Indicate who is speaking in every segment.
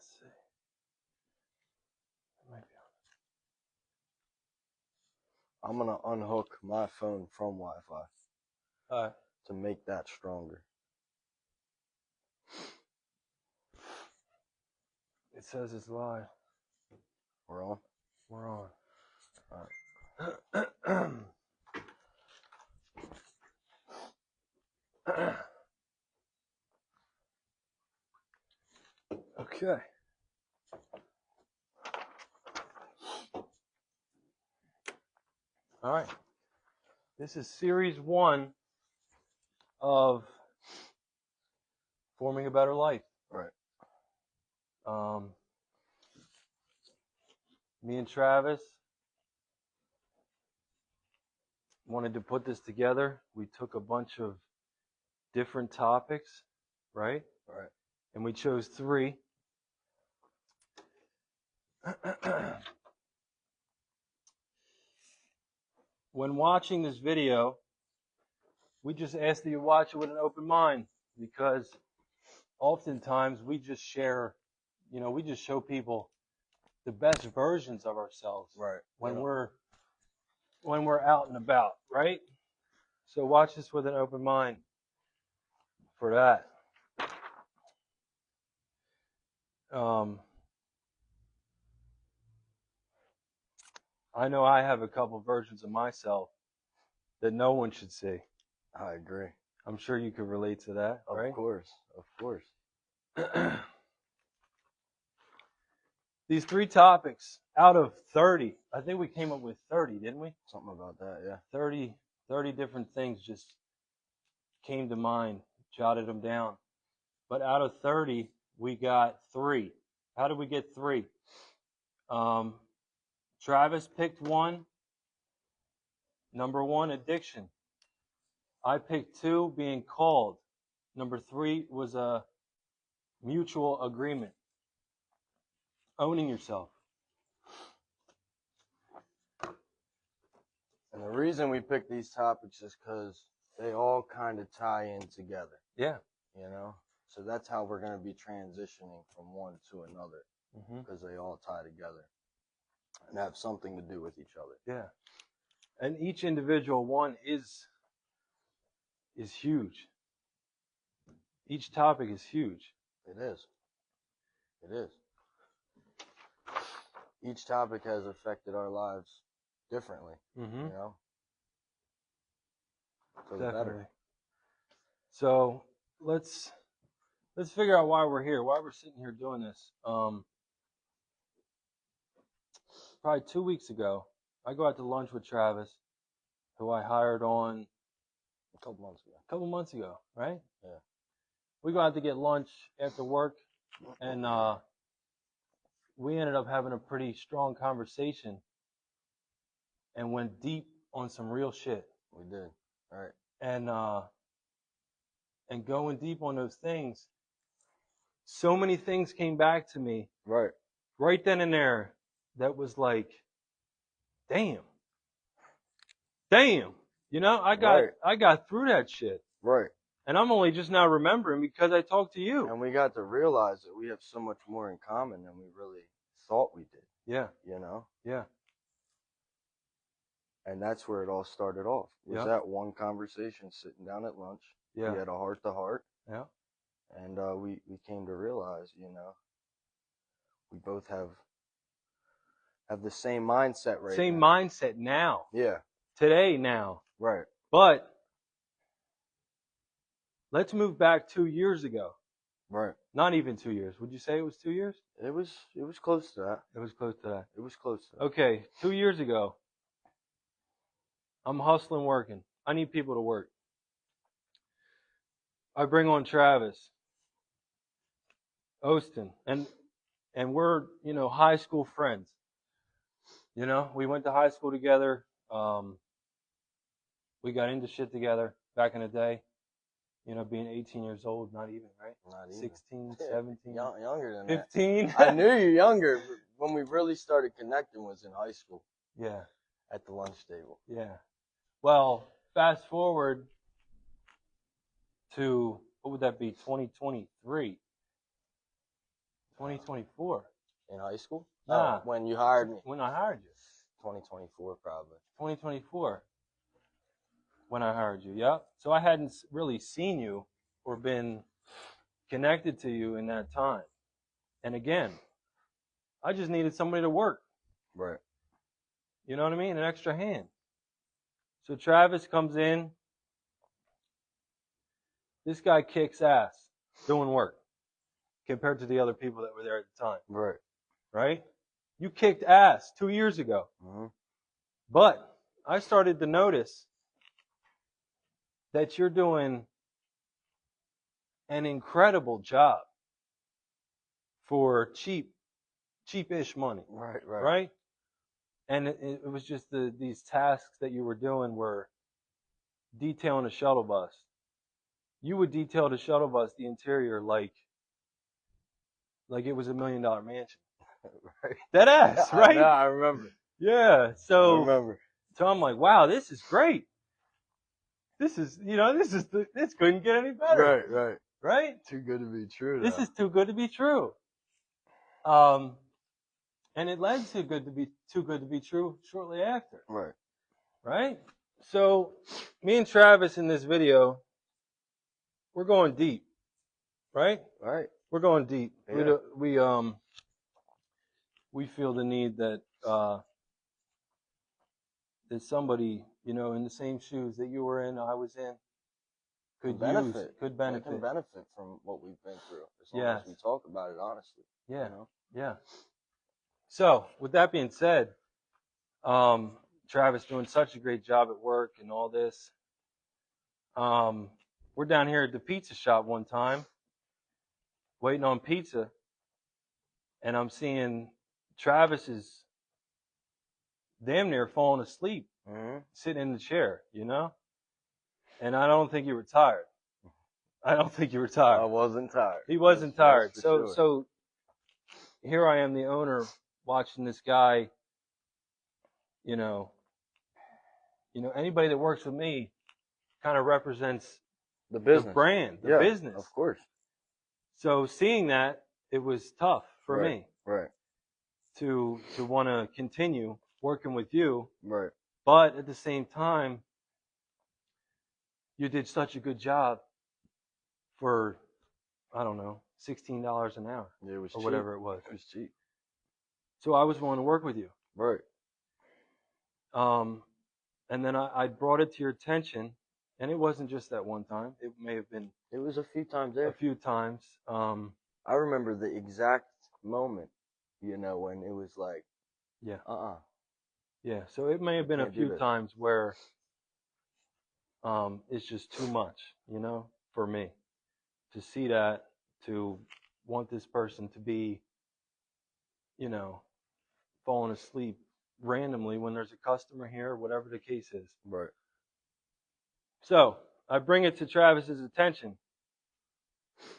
Speaker 1: Let's see. It might be on.
Speaker 2: I'm gonna unhook my phone from Wi-Fi
Speaker 1: All right.
Speaker 2: to make that stronger.
Speaker 1: It says it's live.
Speaker 2: We're on.
Speaker 1: We're on.
Speaker 2: All right.
Speaker 1: Okay. All right. This is series 1 of Forming a Better Life.
Speaker 2: Right.
Speaker 1: Me and Travis wanted to put this together. We took a bunch of different topics, right?
Speaker 2: Right.
Speaker 1: And we chose 3. When watching this video, we just ask that you watch it with an open mind, because oftentimes we just share, we just show people the best versions of ourselves,
Speaker 2: Right.
Speaker 1: when we're out and about, right? So watch this with an open mind for that. I know I have a couple versions of myself that no one should see.
Speaker 2: I agree.
Speaker 1: I'm sure you could relate to that, right?
Speaker 2: Of course. Of course.
Speaker 1: These 3 topics out of 30, I think we came up with 30, didn't we?
Speaker 2: Something about that, yeah.
Speaker 1: 30 different things just came to mind, jotted them down. But out of 30, we got 3. How did we get 3? Travis picked 1. Number 1, addiction. I picked 2, being called. Number 3 was a mutual agreement. Owning yourself.
Speaker 2: And the reason we picked these topics is because they all kind of tie in together.
Speaker 1: Yeah.
Speaker 2: So that's how we're going to be transitioning from one to another, because they all tie together and have something to do with each other.
Speaker 1: Yeah. And each individual one is huge. Each topic is huge.
Speaker 2: It is. It is. Each topic has affected our lives differently, So the
Speaker 1: Definitely.
Speaker 2: better.
Speaker 1: So let's figure out why we're here, why we're sitting here doing this. Probably 2 weeks ago, I go out to lunch with Travis, who I hired on
Speaker 2: A couple months ago.
Speaker 1: right?
Speaker 2: Yeah.
Speaker 1: We go out to get lunch after work, and we ended up having a pretty strong conversation and went deep on some real shit.
Speaker 2: We did. All right.
Speaker 1: And going deep on those things, so many things came back to me right then and there that was like, damn. I got through that shit.
Speaker 2: Right.
Speaker 1: And I'm only just now remembering because I talked to you.
Speaker 2: And we got to realize that we have so much more in common than we really thought we did.
Speaker 1: Yeah. Yeah.
Speaker 2: And that's where it all started off. Was that one conversation sitting down at lunch.
Speaker 1: Yeah.
Speaker 2: We had a heart to heart.
Speaker 1: Yeah.
Speaker 2: And we came to realize, we both have the same mindset right now.
Speaker 1: Same mindset now.
Speaker 2: Yeah.
Speaker 1: Today now.
Speaker 2: Right.
Speaker 1: But let's move back 2 years ago.
Speaker 2: Right.
Speaker 1: Not even 2 years. Would you say it was 2 years?
Speaker 2: It was close to that.
Speaker 1: It was close to that.
Speaker 2: It was close to that.
Speaker 1: Okay, 2 years ago, I'm hustling, working. I need people to work. I bring on Travis, Ostan, and we're, high school friends. We went to high school together. We got into shit together back in the day. Being 18 years old, not even, right?
Speaker 2: Not even.
Speaker 1: 16, 17.
Speaker 2: Younger than
Speaker 1: 15.
Speaker 2: that. I knew you younger. When we really started connecting was in high school.
Speaker 1: Yeah.
Speaker 2: At the lunch table.
Speaker 1: Yeah. Well, fast forward to, what would that be, 2023. 2024.
Speaker 2: In high school?
Speaker 1: Nah.
Speaker 2: When you hired me.
Speaker 1: When I hired you.
Speaker 2: 2024, probably.
Speaker 1: 2024. When I hired you, yep. So I hadn't really seen you or been connected to you in that time. And again, I just needed somebody to work.
Speaker 2: Right.
Speaker 1: You know what I mean? An extra hand. So Travis comes in. This guy kicks ass doing work compared to the other people that were there at the time.
Speaker 2: Right.
Speaker 1: Right? You kicked ass 2 years ago.
Speaker 2: Mm-hmm.
Speaker 1: But I started to notice that you're doing an incredible job for cheapish money.
Speaker 2: Right.
Speaker 1: Right? And it was just these tasks that you were doing were detailing a shuttle bus. You would detail the shuttle bus, the interior, like it was $1 million mansion.
Speaker 2: Right.
Speaker 1: That ass, right?
Speaker 2: Yeah, I remember.
Speaker 1: Yeah.
Speaker 2: I remember.
Speaker 1: So I'm like, wow, this is great. This couldn't get any better.
Speaker 2: Right.
Speaker 1: Right?
Speaker 2: Too good to be true.
Speaker 1: This is too good to be true. And it led to too good to be true shortly after.
Speaker 2: Right.
Speaker 1: Right? So me and Travis in this video, we're going deep. Right?
Speaker 2: Right.
Speaker 1: We're going deep.
Speaker 2: Yeah.
Speaker 1: We feel the need that that somebody, in the same shoes that you were in, I was in, could benefit.
Speaker 2: Could benefit from what we've been through, as long as we talk about it honestly.
Speaker 1: Yeah. Yeah. So, with that being said, Travis doing such a great job at work and all this. We're down here at the pizza shop one time, waiting on pizza, and I'm seeing Travis is damn near falling asleep, sitting in the chair, And I don't think you were tired. I
Speaker 2: wasn't tired.
Speaker 1: He wasn't tired.
Speaker 2: Sure.
Speaker 1: So here I am, the owner, watching this guy. Anybody that works with me kind of represents
Speaker 2: the business,
Speaker 1: the brand, the business.
Speaker 2: Of course.
Speaker 1: So seeing that, it was tough for me.
Speaker 2: Right.
Speaker 1: To want to continue working with you.
Speaker 2: Right.
Speaker 1: But at the same time, you did such a good job for, I don't know, $16 an hour.
Speaker 2: Yeah, it was
Speaker 1: or
Speaker 2: cheap.
Speaker 1: Whatever it was.
Speaker 2: It was cheap.
Speaker 1: So I was willing to work with you.
Speaker 2: Right.
Speaker 1: And then I brought it to your attention, and it wasn't just that one time. It may have been.
Speaker 2: It was a few times there.
Speaker 1: A few times.
Speaker 2: I remember the exact moment, when it was like,
Speaker 1: yeah.
Speaker 2: Yeah.
Speaker 1: So it may have been a few times where it's just too much, for me to see that, to want this person to be, falling asleep randomly when there's a customer here, or whatever the case is.
Speaker 2: Right.
Speaker 1: So I bring it to Travis's attention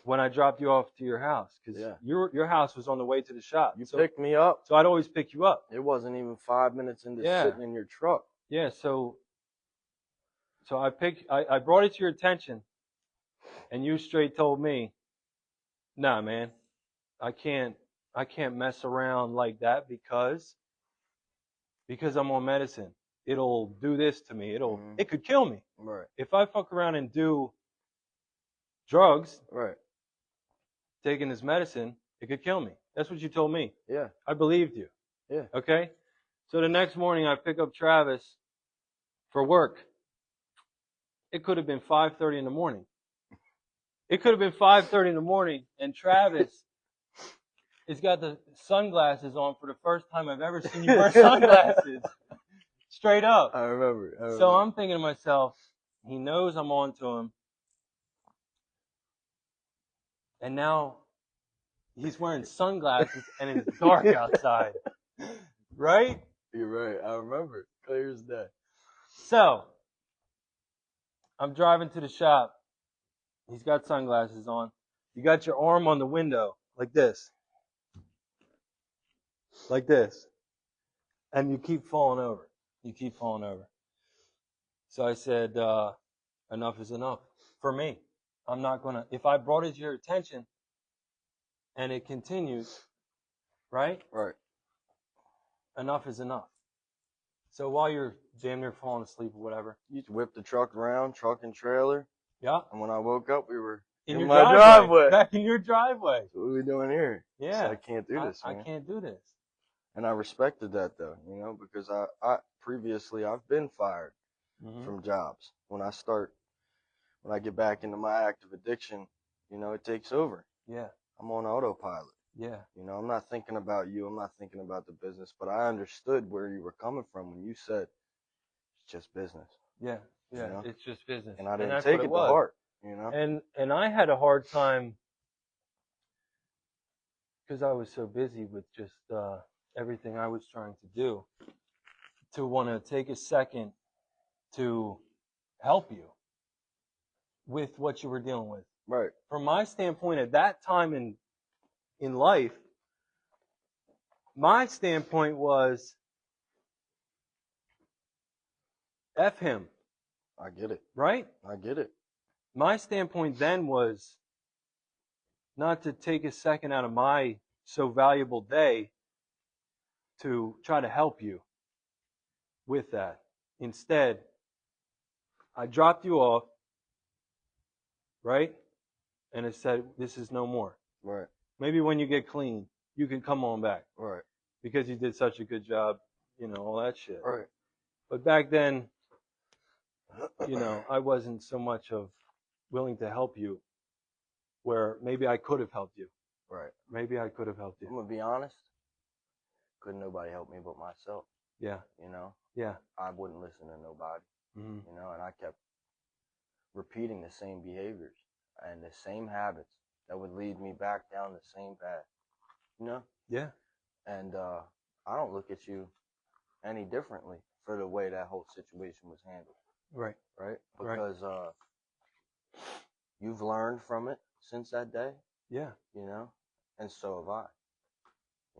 Speaker 1: when I dropped you off to your house, because your house was on the way to the shop.
Speaker 2: You picked me up.
Speaker 1: So I'd always pick you up.
Speaker 2: It wasn't even 5 minutes into sitting in your truck.
Speaker 1: Yeah. So I brought it to your attention, and you straight told me, nah, man, I can't mess around like that because I'm on medicine. It'll do this to me. It could kill me.
Speaker 2: Right.
Speaker 1: If I fuck around and do drugs,
Speaker 2: right,
Speaker 1: taking this medicine, it could kill me. That's what you told me.
Speaker 2: Yeah.
Speaker 1: I believed you.
Speaker 2: Yeah.
Speaker 1: Okay? So the next morning I pick up Travis for work. It could have been 5:30 in the morning. It could have been 5:30 in the morning, and Travis has got the sunglasses on for the first time I've ever seen you wear sunglasses. Straight up.
Speaker 2: I remember.
Speaker 1: So I'm thinking to myself, he knows I'm on to him. And now he's wearing sunglasses and it's dark outside. Right?
Speaker 2: You're right. I remember. Clear as day.
Speaker 1: So I'm driving to the shop. He's got sunglasses on. You got your arm on the window like this. Like this. And you keep falling over. So I said, enough is enough for me. I'm not going to, if I brought it to your attention, and it continues, right?
Speaker 2: Right.
Speaker 1: Enough is enough. So while you're damn near falling asleep or whatever,
Speaker 2: You whip the truck around, truck and trailer.
Speaker 1: yeah,
Speaker 2: And when I woke up, we were
Speaker 1: in your
Speaker 2: my
Speaker 1: driveway, back in your driveway.
Speaker 2: So what are we doing here?
Speaker 1: Yeah,
Speaker 2: So I can't do this, man.
Speaker 1: I can't do this.
Speaker 2: And I respected that though, you know, because I previously I've been fired from jobs. When I get back into my active addiction, you know, it takes over.
Speaker 1: Yeah.
Speaker 2: I'm on autopilot.
Speaker 1: Yeah.
Speaker 2: You know, I'm not thinking about you. I'm not thinking about the business, but I understood where you were coming from when you said it's just business.
Speaker 1: Yeah. Yeah.
Speaker 2: You know?
Speaker 1: It's just business.
Speaker 2: And I didn't take it to heart, you know?
Speaker 1: And I had a hard time because I was so busy with just everything I was trying to do to want to take a second to help you with what you were dealing with.
Speaker 2: Right.
Speaker 1: From my standpoint at that time in life, my standpoint was F him.
Speaker 2: I get it.
Speaker 1: Right?
Speaker 2: I get it.
Speaker 1: My standpoint then was not to take a second out of my so valuable day to try to help you with that. Instead, I dropped you off, right? And it said, this is no more.
Speaker 2: Right.
Speaker 1: Maybe when you get clean, you can come on back.
Speaker 2: Right.
Speaker 1: Because you did such a good job, you know, all that shit.
Speaker 2: Right.
Speaker 1: But back then, you know, I wasn't so much of willing to help you where maybe I could have helped you.
Speaker 2: Right.
Speaker 1: Maybe I could have helped you.
Speaker 2: I'm going to be honest. Couldn't nobody help me but myself.
Speaker 1: Yeah.
Speaker 2: You know?
Speaker 1: Yeah.
Speaker 2: I wouldn't listen to nobody. You know, and I kept repeating the same behaviors and the same habits that would lead me back down the same path. You know?
Speaker 1: Yeah.
Speaker 2: And I don't look at you any differently for the way that whole situation was handled.
Speaker 1: Right.
Speaker 2: Right? Because you've learned from it since that day.
Speaker 1: Yeah.
Speaker 2: You know? And so have I.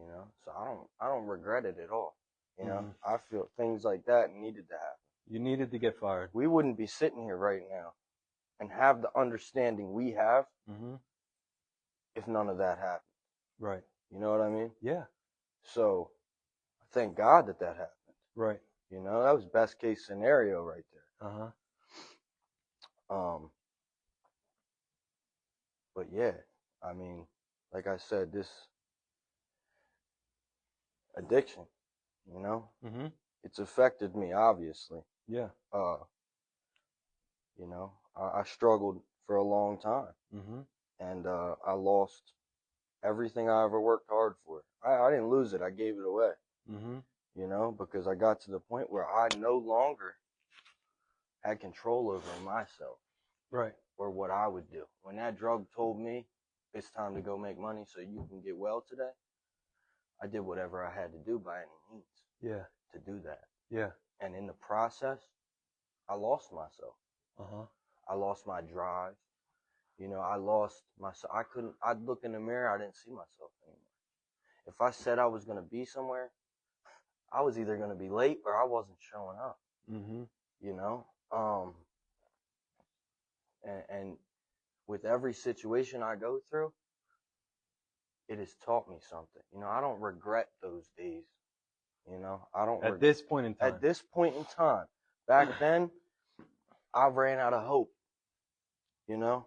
Speaker 2: You know? So I don't regret it at all. You know? I feel things like that needed to happen.
Speaker 1: You needed to get fired.
Speaker 2: We wouldn't be sitting here right now and have the understanding we have if none of that happened. Right. You know what I mean?
Speaker 1: Yeah.
Speaker 2: So, thank God that happened.
Speaker 1: Right.
Speaker 2: You know, that was best case scenario right there. But yeah, I mean, like I said, this addiction, you know, it's affected me, obviously.
Speaker 1: Yeah.
Speaker 2: You know, I struggled for a long time. And I lost everything I ever worked hard for. I didn't lose it. I gave it away. You know, because I got to the point where I no longer had control over myself. Right. Or what I would do. When that drug told me it's time to go make money so you can get well today, I did whatever I had to do by any means. Yeah. To do that. Yeah. And in the process, I lost myself. I lost my drive. You know, I lost myself. I'd look in the mirror, I didn't see myself anymore. If I said I was going to be somewhere, I was either going to be late or I wasn't showing up. You know? And with every situation I go through, it has taught me something. You know, I don't regret those days. You know, I don't.
Speaker 1: At this point in time.
Speaker 2: At this point in time. Back then, I ran out of hope. You know?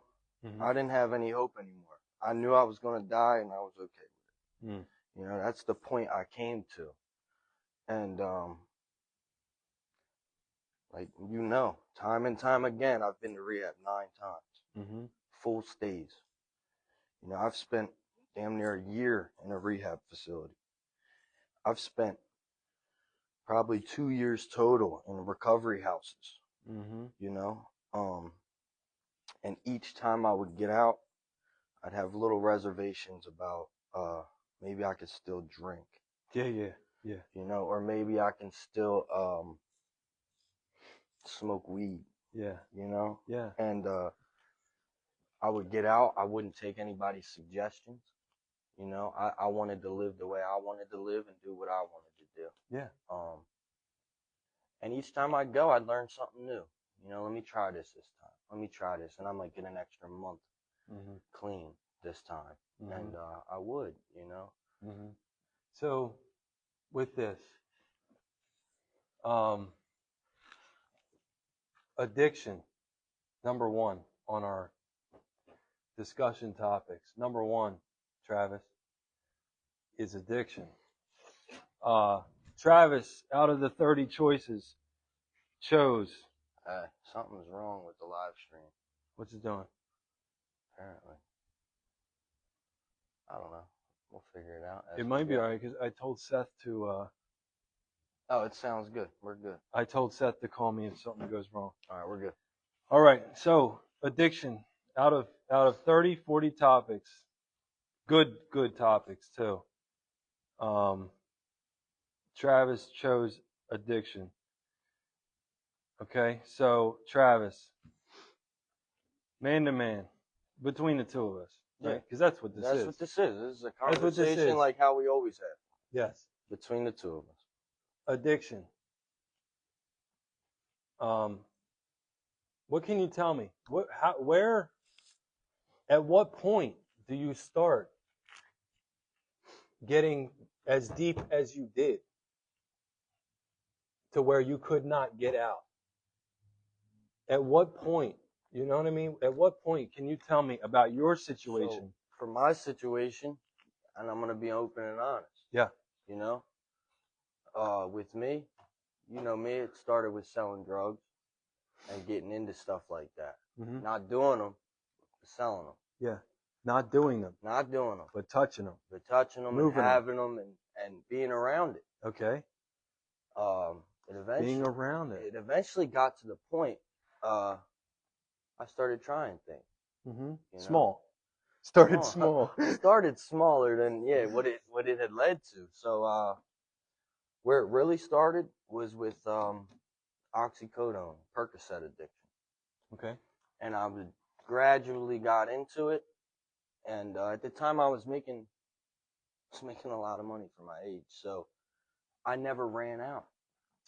Speaker 2: I didn't have any hope anymore. I knew I was going to die and I was okay with it. You know, that's the point I came to. And, like, you know, time and time again, I've been to rehab 9 times. Full stays. You know, I've spent damn near a year in a rehab facility. I've spent probably 2 years total in recovery houses. You know, and each time I would get out, I'd have little reservations about, maybe I could still drink. Yeah. You know, or maybe I can still, smoke weed. Yeah. You know? Yeah. And, I would get out. I wouldn't take anybody's suggestions. You know, I wanted to live the way I wanted to live and do what I wanted to do. Yeah. And each time I'd go, I'd learn something new. You know, let me try this time. Let me try this. And I might get an extra month clean this time. and I would, you know.
Speaker 1: So, with this, addiction, number one on our discussion topics. Number one, Travis, is addiction. Travis, out of the 30 choices, chose.
Speaker 2: Something's wrong with the live stream.
Speaker 1: What's it doing?
Speaker 2: Apparently. I don't know. We'll figure it out.
Speaker 1: It might be alright, because I told Seth to...
Speaker 2: Oh, it sounds good. We're good.
Speaker 1: I told Seth to call me if something goes wrong.
Speaker 2: Alright, we're good.
Speaker 1: Alright, so, addiction. Out of 30, 40 topics. Good topics, too. Travis chose addiction. Okay, so Travis, man to man, between the two of us, right? Because that's what this is.
Speaker 2: That's what this is. This is a conversation like how we always have.
Speaker 1: Yes.
Speaker 2: Between the two of us.
Speaker 1: Addiction. What can you tell me? At what point do you start getting as deep as you did to where you could not get out? At what point, you know what I mean? At what point can you tell me about your situation?
Speaker 2: So, for my situation, and I'm going to be open and honest.
Speaker 1: Yeah.
Speaker 2: You know? With me, you know me, it started with selling drugs and getting into stuff like that. Not doing them, but selling them.
Speaker 1: Yeah. Not doing them.
Speaker 2: Not doing them.
Speaker 1: But touching them.
Speaker 2: But touching them and having them and being around it.
Speaker 1: Okay. Being around it.
Speaker 2: It eventually got to the point, I started trying things. You know?
Speaker 1: Small. Started small.
Speaker 2: Started smaller than what it had led to. So where it really started was with oxycodone, Percocet addiction.
Speaker 1: Okay.
Speaker 2: And I gradually got into it. And at the time I was making a lot of money for my age. So I never ran out,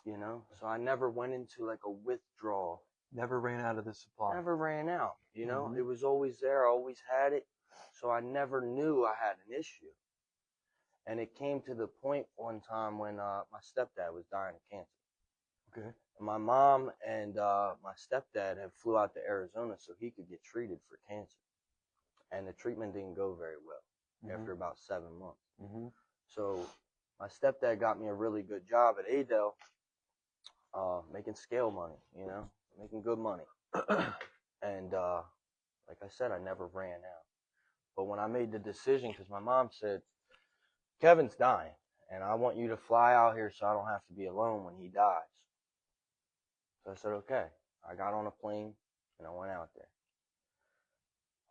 Speaker 2: you know. So I never went into like a withdrawal.
Speaker 1: Never ran out of the supply.
Speaker 2: Never ran out, you know. It was always there. I always had it. So I never knew I had an issue. And it came to the point one time when my stepdad was dying of cancer.
Speaker 1: Okay.
Speaker 2: And my mom and my stepdad had flew out to Arizona so he could get treated for cancer. And the treatment didn't go very well after about 7 months. So my stepdad got me a really good job at Adel, making scale money, you know, making good money. And like I said, I never ran out. But when I made the decision, because my mom said, Kevin's dying, and I want you to fly out here so I don't have to be alone when he dies. So I said, okay. I got on a plane, and I went out there.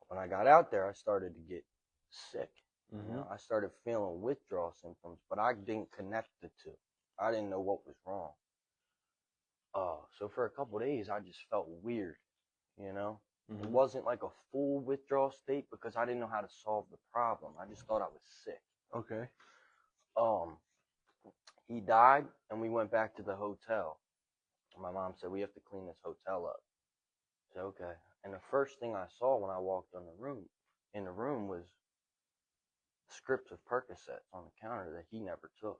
Speaker 2: When I got out there, I started to get sick. You know, I started feeling withdrawal symptoms, but I didn't connect the two. I didn't know what was wrong. So for a couple of days, I just felt weird, you know. It wasn't like a full withdrawal state because I didn't know how to solve the problem. I just thought I was sick.
Speaker 1: Okay.
Speaker 2: He died, and we went back to the hotel. My mom said, we have to clean this hotel up. I said, okay. And the first thing I saw when I walked in the room was scripts of Percocets on the counter that he never took.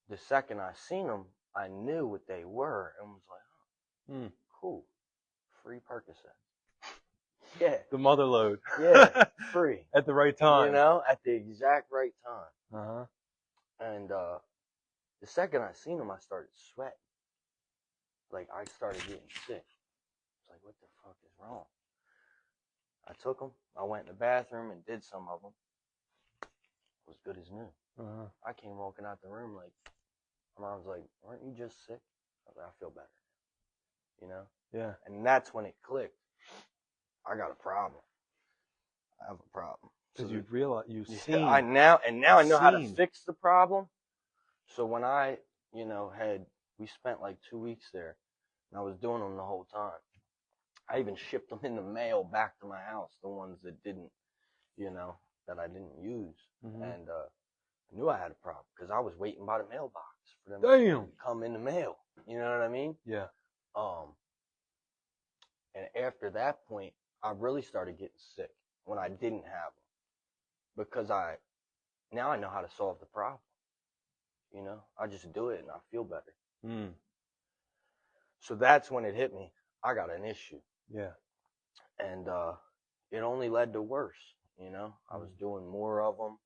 Speaker 2: The second I seen them, I knew what they were and was like, oh, cool. Free Percocets. Yeah.
Speaker 1: The mother load.
Speaker 2: Yeah, free.
Speaker 1: At the right time.
Speaker 2: You know, at the exact right time. And the second I seen them, I started sweating. Like, I started getting sick. It's like, what the fuck is wrong? I took them. I went in the bathroom and did some of them. It was good as new. I came walking out the room like, my mom was like, weren't you just sick? I was like, I feel better. You know?
Speaker 1: Yeah.
Speaker 2: And that's when it clicked. I got a problem. I have a problem.
Speaker 1: Because you realize,
Speaker 2: I know how to fix the problem. So when I, you know, we spent like 2 weeks there, and I was doing them the whole time. I even shipped them in the mail back to my house, the ones that didn't, you know, that I didn't use. And I knew I had a problem because I was waiting by the mailbox for them to come in the mail. You know what I mean?
Speaker 1: Yeah.
Speaker 2: And after that point, I really started getting sick when I didn't have them. because now I know how to solve the problem. You know, I just do it and I feel better.
Speaker 1: Mm.
Speaker 2: So that's when it hit me. I got an issue.
Speaker 1: Yeah.
Speaker 2: And it only led to worse. You know, I was doing more of them,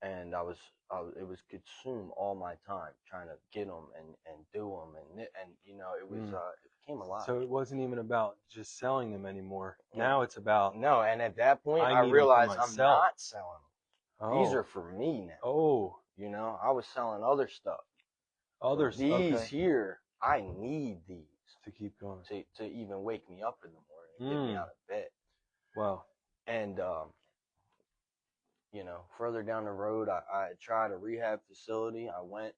Speaker 2: and it was consume all my time trying to get them and do them, and you know, it was it became a lot.
Speaker 1: So it wasn't even about just selling them anymore. Now it's about
Speaker 2: no. And at that point, I
Speaker 1: need
Speaker 2: realized
Speaker 1: them for
Speaker 2: I'm
Speaker 1: myself.
Speaker 2: not selling them.
Speaker 1: Oh.
Speaker 2: These are for me now.
Speaker 1: Oh.
Speaker 2: You know, I was selling other stuff. These here, I need these
Speaker 1: to keep going,
Speaker 2: to even wake me up in the morning and get me out of bed.
Speaker 1: Wow.
Speaker 2: And you know, further down the road, I tried a rehab facility. I went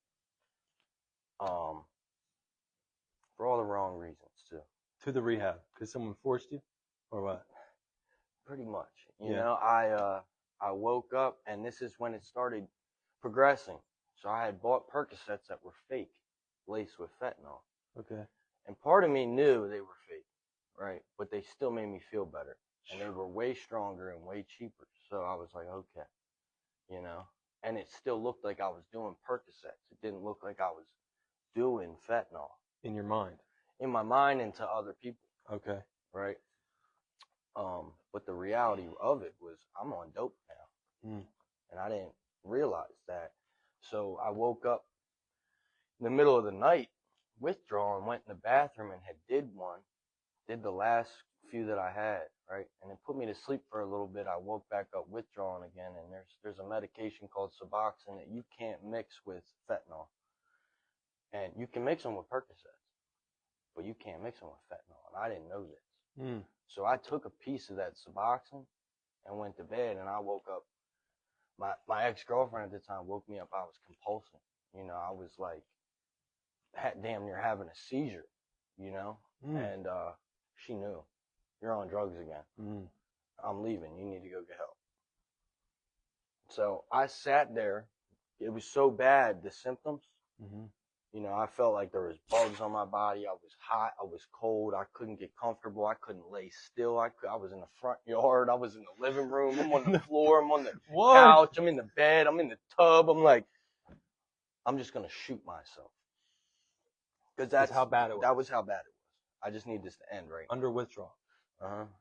Speaker 2: for all the wrong reasons too.
Speaker 1: To the rehab because someone forced you, or what?
Speaker 2: Pretty much. You know, I woke up and this is when it started progressing. So I had bought Percocets that were fake, laced with fentanyl.
Speaker 1: Okay.
Speaker 2: And part of me knew they were fake, right? But they still made me feel better. And they were way stronger and way cheaper. So I was like, okay, you know. And it still looked like I was doing Percocets. It didn't look like I was doing fentanyl.
Speaker 1: In your mind?
Speaker 2: In my mind and to other people.
Speaker 1: Okay.
Speaker 2: Right? But the reality of it was I'm on dope now. And I didn't realize that. So I woke up in the middle of the night, withdrawal, and went in the bathroom and did the last few that I had, right? And it put me to sleep for a little bit. I woke back up withdrawing again, and there's a medication called Suboxone that you can't mix with fentanyl. And you can mix them with Percocets, but you can't mix them with fentanyl, and I didn't know this. So I took a piece of that Suboxone and went to bed, and I woke up. My ex-girlfriend at the time woke me up. I was convulsing. You know, I was like damn near having a seizure, you know? And she knew. You're on drugs again. I'm leaving. You need to go get help. So I sat there. It was so bad, the symptoms. You know, I felt like there was bugs on my body. I was hot. I was cold. I couldn't get comfortable. I couldn't lay still. I was in the front yard. I was in the living room. I'm on the floor. I'm on the couch. I'm in the bed. I'm in the tub. I'm like, I'm just going to shoot myself. Because that's how bad it was. That was how bad it was. I just need this to end right now.
Speaker 1: Under withdrawal.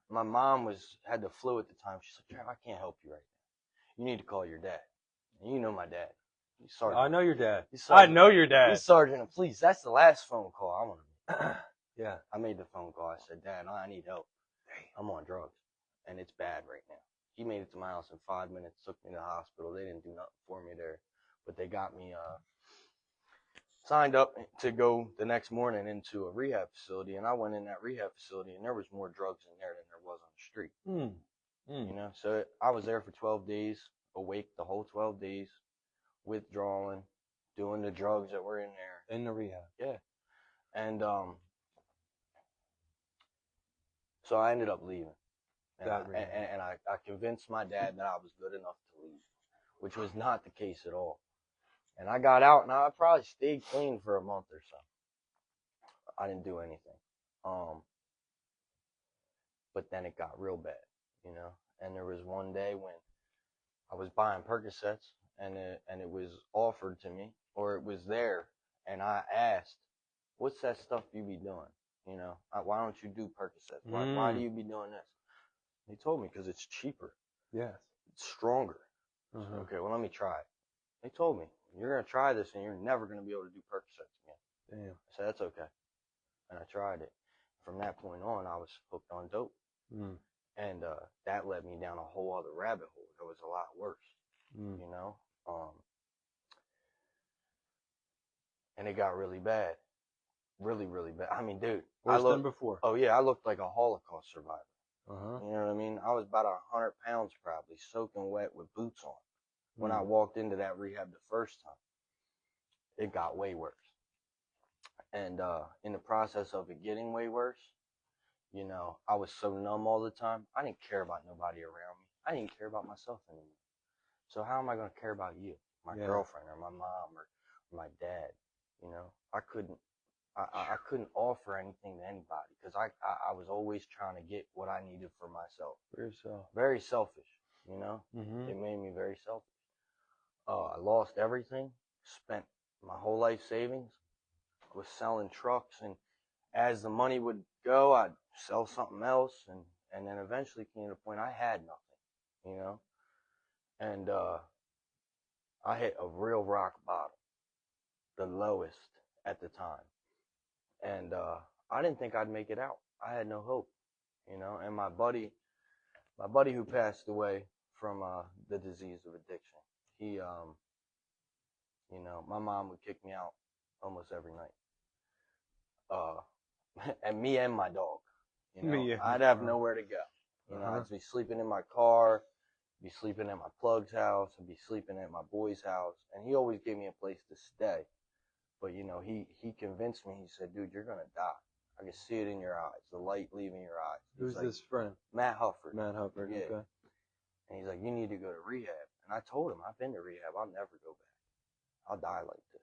Speaker 2: My mom had the flu at the time. She's like, Trev, I can't help you right now. You need to call your dad. And you know my dad.
Speaker 1: I know your dad. I know your dad.
Speaker 2: He's sergeant of police. That's the last phone call I want to make.
Speaker 1: Yeah. I
Speaker 2: made the phone call. I said, Dad, I need help. I'm on drugs. And it's bad right now. He made it to my house in 5 minutes, took me to the hospital. They didn't do nothing for me there. But they got me signed up to go the next morning into a rehab facility. And I went in that rehab facility, and there was more drugs in there than there was on the street. You know, so I was there for 12 days, awake the whole 12 days. Withdrawing, doing the drugs that were in there.
Speaker 1: In the rehab.
Speaker 2: Yeah. And so I ended up leaving. And I convinced my dad that I was good enough to leave, which was not the case at all. And I got out, and I probably stayed clean for a month or so. I didn't do anything. But then it got real bad, you know. And there was one day when I was buying Percocets, and it was offered to me, or it was there, and I asked, what's that stuff you be doing? You know, why don't you do Percocets? Why do you be doing this? They told me, because it's cheaper.
Speaker 1: Yes.
Speaker 2: It's stronger. So, okay, well, let me try it. They told me, you're going to try this, and you're never going to be able to do Percocets again.
Speaker 1: Damn.
Speaker 2: I said, that's okay. And I tried it. From that point on, I was hooked on dope. And that led me down a whole other rabbit hole that was a lot worse. You know? And it got really bad. Really, really bad. I mean, dude.
Speaker 1: Worse than before.
Speaker 2: Oh, yeah, I looked like a Holocaust survivor. You know what I mean? I was about 100 pounds probably, soaking wet with boots on. When I walked into that rehab the first time, it got way worse. And in the process of it getting way worse, you know, I was so numb all the time. I didn't care about nobody around me. I didn't care about myself anymore. So how am I going to care about you, my girlfriend, or my mom, or my dad? You know, I couldn't offer anything to anybody because I was always trying to get what I needed for myself.
Speaker 1: For yourself.
Speaker 2: Very selfish. you know?
Speaker 1: Mm-hmm.
Speaker 2: It made me very selfish. I lost everything, spent my whole life savings, was selling trucks, and as the money would go, I'd sell something else, and then eventually came to the point I had nothing, you know? And I hit a real rock bottom, the lowest at the time. And I didn't think I'd make it out. I had no hope, you know? And my buddy who passed away from the disease of addiction, he, you know, my mom would kick me out almost every night. And me and my dog, you know, I'd have nowhere to go. You know, I'd be sleeping in my car, be sleeping at my plug's house, and be sleeping at my boy's house. And he always gave me a place to stay. But, you know, he convinced me. He said, dude, you're going to die. I can see it in your eyes, the light leaving your eyes.
Speaker 1: Who's like, this friend?
Speaker 2: Matt Hufford.
Speaker 1: Matt Hufford,
Speaker 2: yeah.
Speaker 1: Okay.
Speaker 2: And he's like, you need to go to rehab. And I told him, I've been to rehab. I'll never go back. I'll die like this.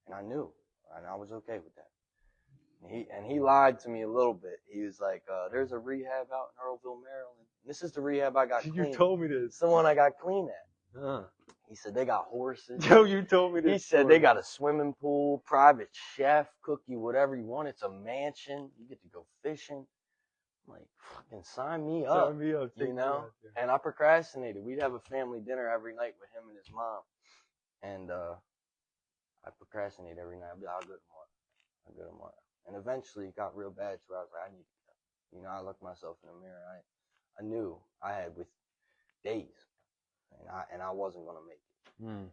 Speaker 2: And I knew. And I was okay with that. And he lied to me a little bit. He was like, there's a rehab out in Earlville, Maryland. This is the rehab I got clean.
Speaker 1: You told me this.
Speaker 2: It's the one I got clean at.
Speaker 1: Huh.
Speaker 2: He said, they got horses.
Speaker 1: Yo, you told me this.
Speaker 2: He said, they got a swimming pool, private chef, cook you whatever you want. It's a mansion. You get to go fishing. I'm like, fucking sign me up.
Speaker 1: Sign me up.
Speaker 2: You know? And I procrastinated. We'd have a family dinner every night with him and his mom. And I procrastinated every night. I'd be like, I'll go tomorrow. And eventually it got real bad to where I was like, I need to go. You know, I looked myself in the mirror. I knew I had with days. And I wasn't going to make it.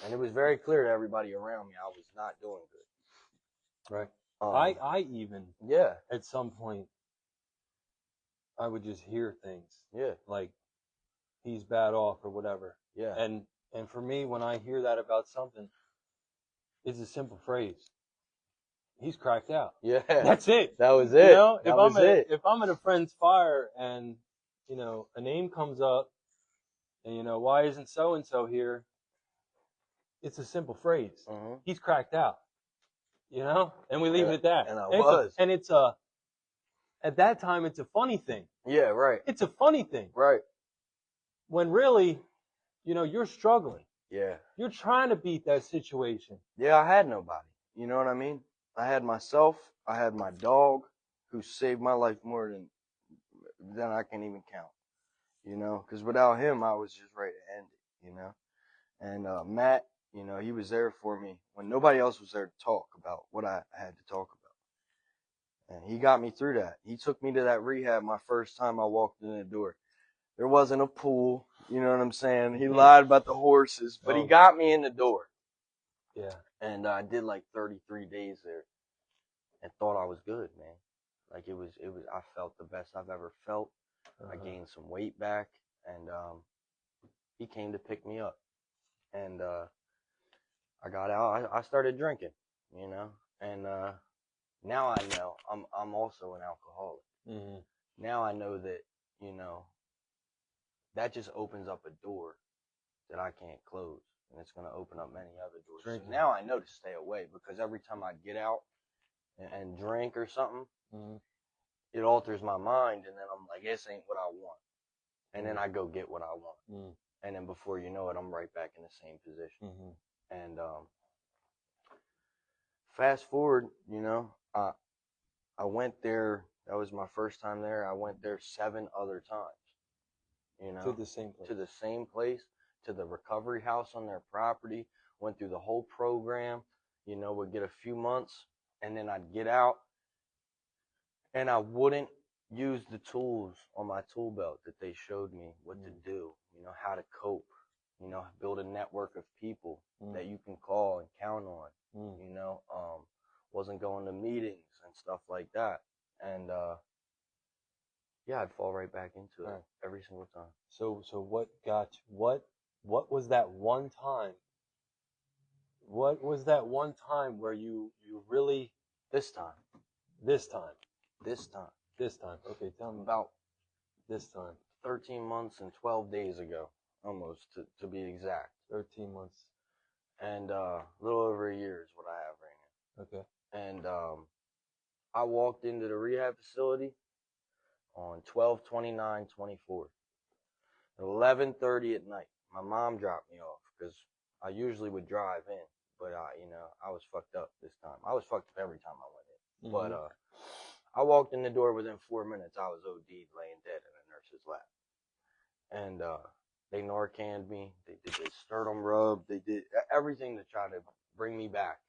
Speaker 2: And it was very clear to everybody around me I was not doing good.
Speaker 1: Right. I even, at some point, I would just hear things.
Speaker 2: Yeah.
Speaker 1: Like, he's bad off or whatever.
Speaker 2: Yeah.
Speaker 1: And for me, when I hear that about something, it's a simple phrase. He's cracked out.
Speaker 2: Yeah.
Speaker 1: That's it.
Speaker 2: That was it.
Speaker 1: You know,
Speaker 2: if
Speaker 1: I'm at a friend's fire and, you know, a name comes up and, you know, why isn't so-and-so here? It's a simple phrase. He's cracked out. You know? And we leave it at that.
Speaker 2: And
Speaker 1: at that time, it's a funny thing.
Speaker 2: Yeah, right.
Speaker 1: It's a funny thing.
Speaker 2: Right.
Speaker 1: When really, you know, you're struggling.
Speaker 2: Yeah.
Speaker 1: You're trying to beat that situation.
Speaker 2: Yeah, I had nobody. You know what I mean? I had myself. I had my dog, who saved my life more than I can even count. You know, because without him, I was just ready to end it. You know, and Matt, you know, he was there for me when nobody else was there to talk about what I had to talk about. And he got me through that. He took me to that rehab my first time I walked in the door. There wasn't a pool, you know what I'm saying? He lied about the horses, but he got me in the door.
Speaker 1: Yeah.
Speaker 2: And I did like 33 days there and thought I was good, man. Like it was, I felt the best I've ever felt. I gained some weight back, and he came to pick me up. And I got out. I started drinking, you know, and now I know I'm also an alcoholic. Now I know that, you know, that just opens up a door that I can't close, and it's going to open up many other doors. So now I know to stay away, because every time I get out and drink or something, it alters my mind, and then I'm like, this ain't what I want. And then I go get what I want. And then before you know it, I'm right back in the same position. And fast forward, you know, I went there. That was my first time there. I went there 7 other times. You know,
Speaker 1: to the same place.
Speaker 2: To the same place, to the recovery house on their property. Went through the whole program. You know, would get a few months, and then I'd get out, and I wouldn't use the tools on my tool belt that they showed me what to do. You know, how to cope. You know, build a network of people that you can call and count on. You know, wasn't going to meetings and stuff like that. And yeah, I'd fall right back into it every single time.
Speaker 1: So what got you? What was that one time? What was that one time where you really
Speaker 2: This time.
Speaker 1: Okay, tell me
Speaker 2: about
Speaker 1: this time.
Speaker 2: 13 months and 12 days ago, almost to be exact.
Speaker 1: 13 months.
Speaker 2: And a little over a year is what I have right now.
Speaker 1: Okay.
Speaker 2: And I walked into the rehab facility on 12/29/24. At 11:30 at night, my mom dropped me off because I usually would drive in, but I was fucked up this time. I was fucked up every time I went in, but I walked in the door within 4 minutes. I was OD'd, laying dead in a nurse's lap, and they Narcaned me. They did this sternum rub. They did everything to try to bring me back.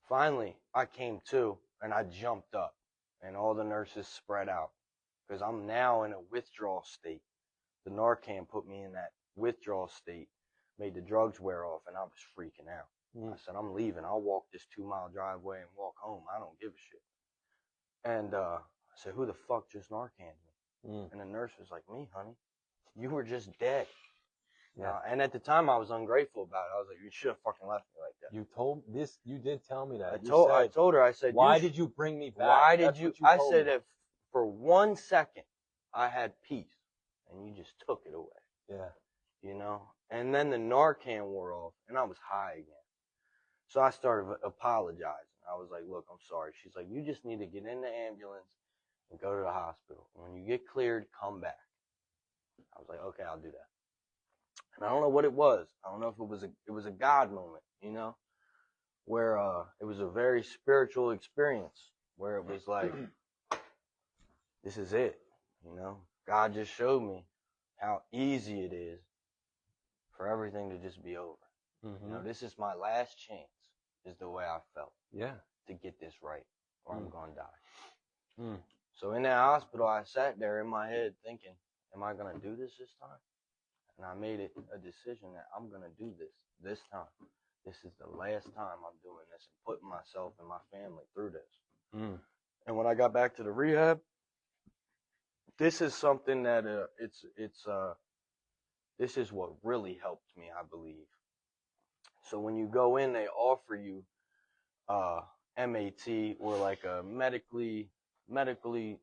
Speaker 2: Finally, I came to, and I jumped up, and all the nurses spread out because I'm now in a withdrawal state. The Narcan put me in that withdrawal state, made the drugs wear off, and I was freaking out. I said, I'm leaving. I'll walk this 2-mile driveway and walk home. I don't give a shit. And I said, who the fuck just Narcaned me? And the nurse was like, me, honey. You were just dead. Yeah. And at the time, I was ungrateful about it. I was like, you should have fucking left me like that.
Speaker 1: You did tell me that.
Speaker 2: I told her, I said,
Speaker 1: why did you bring me back?
Speaker 2: Why did you? I said, if for 1 second I had peace and you just took it away.
Speaker 1: Yeah.
Speaker 2: You know? And then the Narcan wore off and I was high again. So I started apologizing. I was like, look, I'm sorry. She's like, you just need to get in the ambulance and go to the hospital. When you get cleared, come back. I was like, okay, I'll do that. And I don't know what it was. I don't know if it was a God moment, you know, where it was a very spiritual experience where it was like, this is it, you know. God just showed me how easy it is for everything to just be over. You know, this is my last chance, is the way I felt. Yeah. To get this right, or I'm gonna die. So in that hospital, I sat there in my head thinking, am I gonna do this time? And I made it a decision that I'm gonna do this time. This is the last time I'm doing this and putting myself and my family through this. And when I got back to the rehab, this is something that this is what really helped me, I believe. So when you go in, they offer you MAT, or like a medically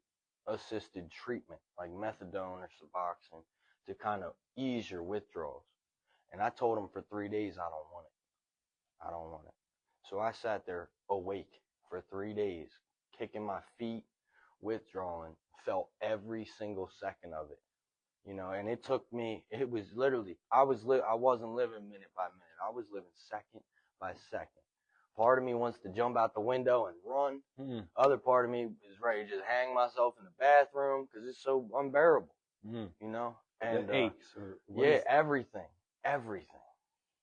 Speaker 2: assisted treatment, like methadone or Suboxone, to kind of ease your withdrawals. And I told them for 3 days, I don't want it. I don't want it. So I sat there awake for 3 days, kicking my feet, withdrawing, felt every single second of it. You know, and it took me, it was literally, I wasn't living minute by minute. I was living second by second. Part of me wants to jump out the window and run. Other part of me is ready to just hang myself in the bathroom because it's so unbearable. You know? And
Speaker 1: the aches.
Speaker 2: Everything.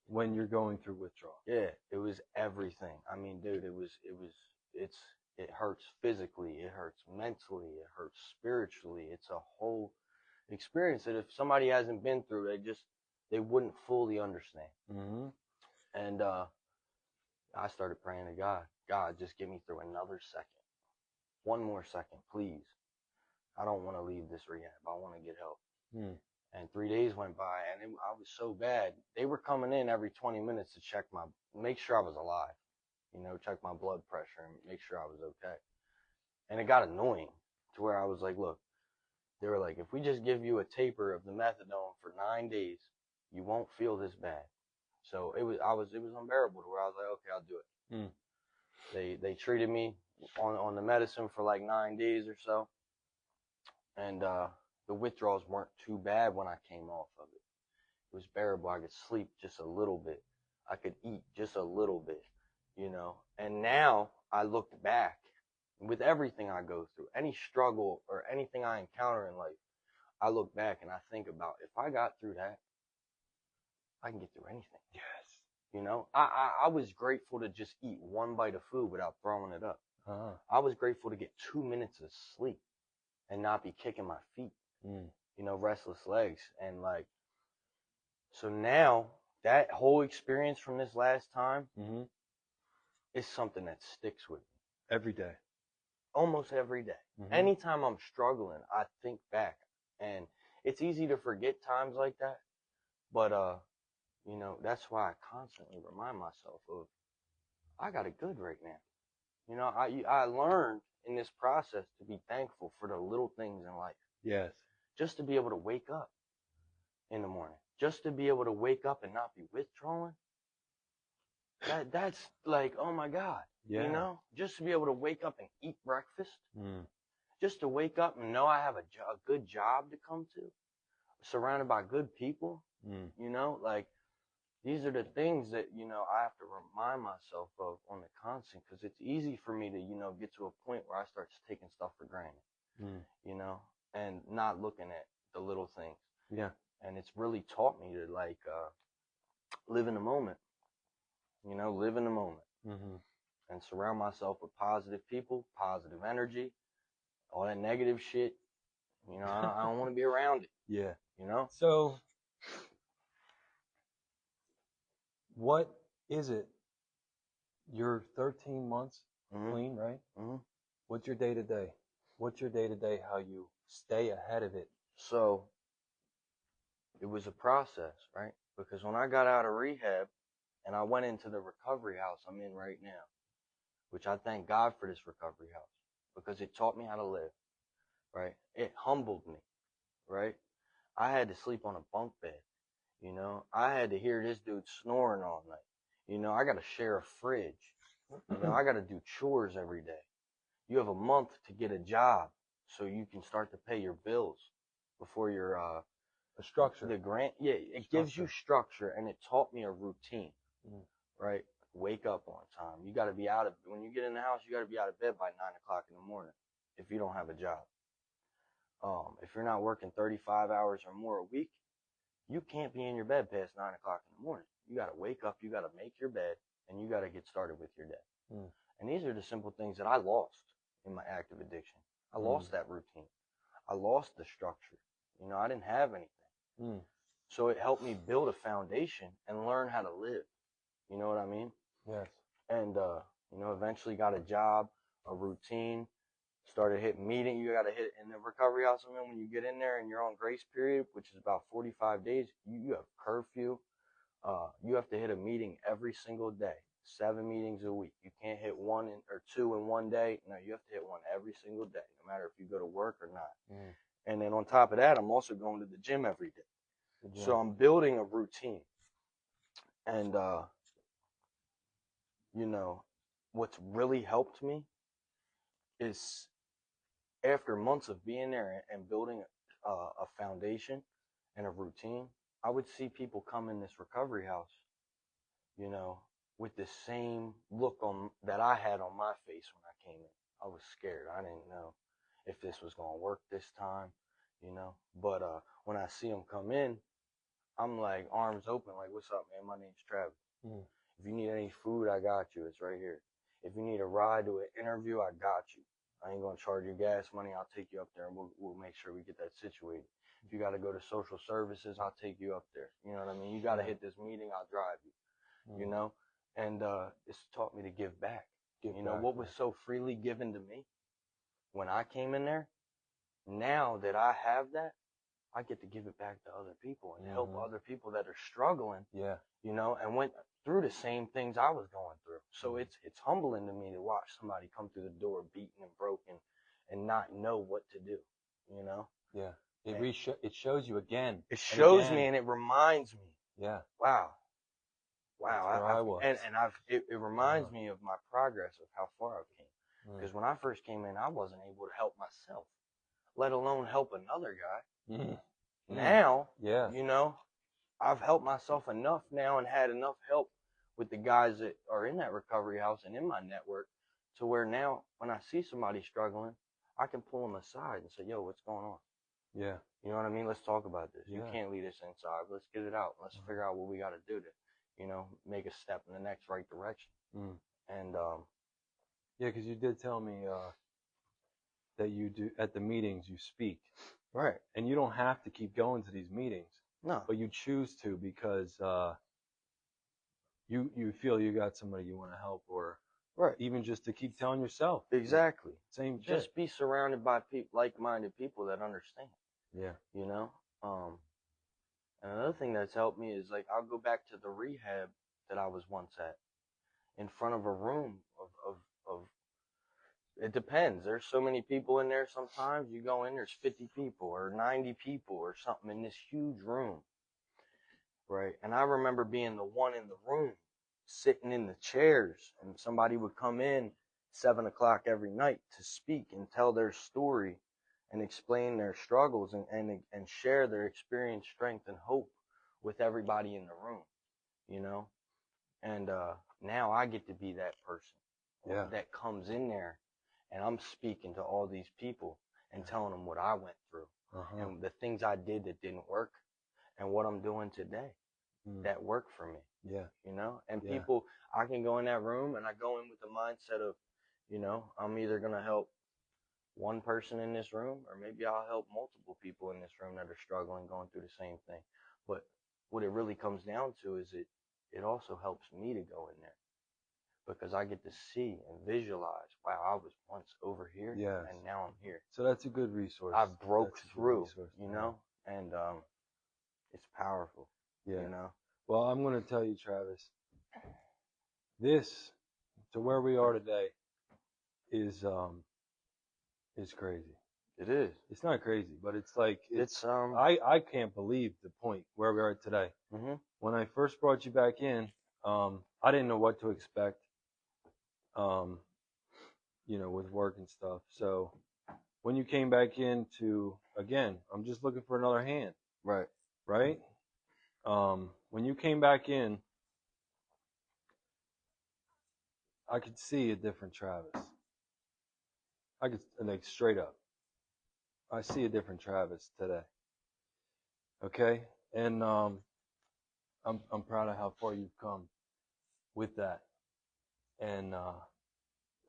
Speaker 1: When you're going through withdrawal.
Speaker 2: Yeah, it was everything. I mean, dude, it hurts physically, it hurts mentally, it hurts spiritually. It's a whole experience that if somebody hasn't been through, they wouldn't fully understand. And I started praying to God, just get me through another second. 1 more second, please. I don't want to leave this rehab. I want to get help. And 3 days went by, and I was so bad. They were coming in every 20 minutes to make sure I was alive. You know, check my blood pressure and make sure I was okay. And it got annoying to where I was like, look, they were like, if we just give you a taper of the methadone for 9 days, you won't feel this bad. So it was unbearable to where I was like, okay, I'll do it. They treated me on the medicine for like 9 days or so. And the withdrawals weren't too bad when I came off of it. It was bearable. I could sleep just a little bit. I could eat just a little bit, you know. And now I look back with everything I go through, any struggle or anything I encounter in life, I look back and I think about, if I got through that, I can get through anything. Yes. You know, I was grateful to just eat 1 bite of food without throwing it up. I was grateful to get 2 minutes of sleep and not be kicking my feet, you know, restless legs. And like, so now that whole experience from this last time is something that sticks with me.
Speaker 1: Every day.
Speaker 2: Almost every day. Anytime I'm struggling, I think back, and it's easy to forget times like that. But, you know, that's why I constantly remind myself of, I got it good right now. You know, I learned in this process to be thankful for the little things in life.
Speaker 1: Yes. Just
Speaker 2: to be able to wake up in the morning, just to be able to wake up and not be withdrawing. That's like, oh my God. Yeah. You know, just to be able to wake up and eat breakfast, just to wake up and know I have a good job to come to, surrounded by good people, you know, like, these are the things that, you know, I have to remind myself of on the constant, because it's easy for me to, you know, get to a point where I start taking stuff for granted, you know, and not looking at the little things.
Speaker 1: Yeah.
Speaker 2: And it's really taught me to, like, live in the moment, you know, live in the moment, and surround myself with positive people, positive energy, all that negative shit. You know, I don't want to be around it.
Speaker 1: Yeah.
Speaker 2: You know?
Speaker 1: So, what is it? You're 13 months clean, right? What's your day to day? What's your day to day? How you stay ahead of it?
Speaker 2: So, it was a process, right? Because when I got out of rehab and I went into the recovery house I'm in right now, which I thank God for this recovery house, because it taught me how to live, right? It humbled me, right? I had to sleep on a bunk bed, you know? I had to hear this dude snoring all night. You know, I got to share a fridge. You know, I got to do chores every day. You have a month to get a job so you can start to pay your bills before you're,
Speaker 1: a structure.
Speaker 2: The grant, yeah, it gives you structure, and it taught me a routine, right? Wake up on time. You got to be when you get in the house, you got to be out of bed by 9 o'clock in the morning if you don't have a job. If you're not working 35 hours or more a week, you can't be in your bed past 9 o'clock in the morning. You got to wake up, you got to make your bed, and you got to get started with your day. And these are the simple things that I lost in my active addiction. I lost that routine. I lost the structure. You know, I didn't have anything. So it helped me build a foundation and learn how to live. You know what I mean?
Speaker 1: Yes.
Speaker 2: And, you know, eventually got a job, a routine, started hitting meetings. You got to hit in the recovery house. I mean, when you get in there and you're on grace period, which is about 45 days, you have curfew. You have to hit a meeting every single day, 7 meetings a week. You can't hit 1 or 2 in one day. No, you have to hit one every single day, no matter if you go to work or not. And then on top of that, I'm also going to the gym every day. So I'm building a routine. And, you know, what's really helped me is after months of being there and building a foundation and a routine, I would see people come in this recovery house, you know, with the same look that I had on my face when I came in. I was scared. I didn't know if this was going to work this time, you know. But when I see them come in, I'm like arms open, like, what's up, man? My name's Travis. If you need any food, I got you. It's right here. If you need a ride to an interview, I got you. I ain't going to charge you gas money. I'll take you up there, and we'll make sure we get that situated. If you got to go to social services, I'll take you up there. You know what I mean? You got to hit this meeting, I'll drive you, you know? And it's taught me to give back. You know, what was so freely given to me when I came in there, now that I have that, I get to give it back to other people and help other people that are struggling, you know, and went through the same things I was going through. So it's humbling to me to watch somebody come through the door beaten and broken and not know what to do, you know?
Speaker 1: Yeah. It shows you again.
Speaker 2: It shows me, and it reminds me.
Speaker 1: Yeah.
Speaker 2: Wow.
Speaker 1: That's where I was.
Speaker 2: It reminds me of my progress of how far I've came. Because when I first came in, I wasn't able to help myself, let alone help another guy. Now, you know, I've helped myself enough now and had enough help with the guys that are in that recovery house and in my network to where now when I see somebody struggling, I can pull them aside and say, yo, what's going on?
Speaker 1: Yeah.
Speaker 2: You know what I mean? Let's talk about this. You can't leave this inside. Let's get it out. Let's figure out what we got to do to, you know, make a step in the next right direction. And,
Speaker 1: yeah, because you did tell me that you do at the meetings you speak.
Speaker 2: Right.
Speaker 1: And you don't have to keep going to these meetings.
Speaker 2: No.
Speaker 1: But you choose to because you feel you got somebody you want to help, or even just to keep telling yourself.
Speaker 2: Exactly.
Speaker 1: Same.
Speaker 2: Just be surrounded by like-minded people that understand.
Speaker 1: Yeah.
Speaker 2: You know? And another thing that's helped me is, like, I'll go back to the rehab that I was once at, in front of a room of it depends. There's so many people in there sometimes. You go in, there's 50 people or 90 people or something in this huge room. Right? And I remember being the one in the room, sitting in the chairs, and somebody would come in 7 o'clock every night to speak and tell their story and explain their struggles and share their experience, strength, and hope with everybody in the room, you know? And now I get to be that person that comes in there, and I'm speaking to all these people and telling them what I went through and the things I did that didn't work and what I'm doing today that worked for me. Yeah. You know? And people, I can go in that room and I go in with the mindset of, you know, I'm either going to help one person in this room, or maybe I'll help multiple people in this room that are struggling, going through the same thing. But what it really comes down to is it also helps me to go in there, because I get to see and visualize, wow, I was once over here and now I'm here.
Speaker 1: So that's a good resource.
Speaker 2: I broke through, you know, and it's powerful, you know.
Speaker 1: Well, I'm going to tell you, Travis, this to where we are today is crazy.
Speaker 2: It is.
Speaker 1: It's not crazy, but it's like
Speaker 2: it's
Speaker 1: I can't believe the point where we are today. When I first brought you back in, I didn't know what to expect, you know, with work and stuff. So when you came back in to, again, I'm just looking for another hand.
Speaker 2: Right.
Speaker 1: Right? When you came back in, I could see a different Travis. I could, like, straight up, I see a different Travis today. Okay? And I'm proud of how far you've come with that, and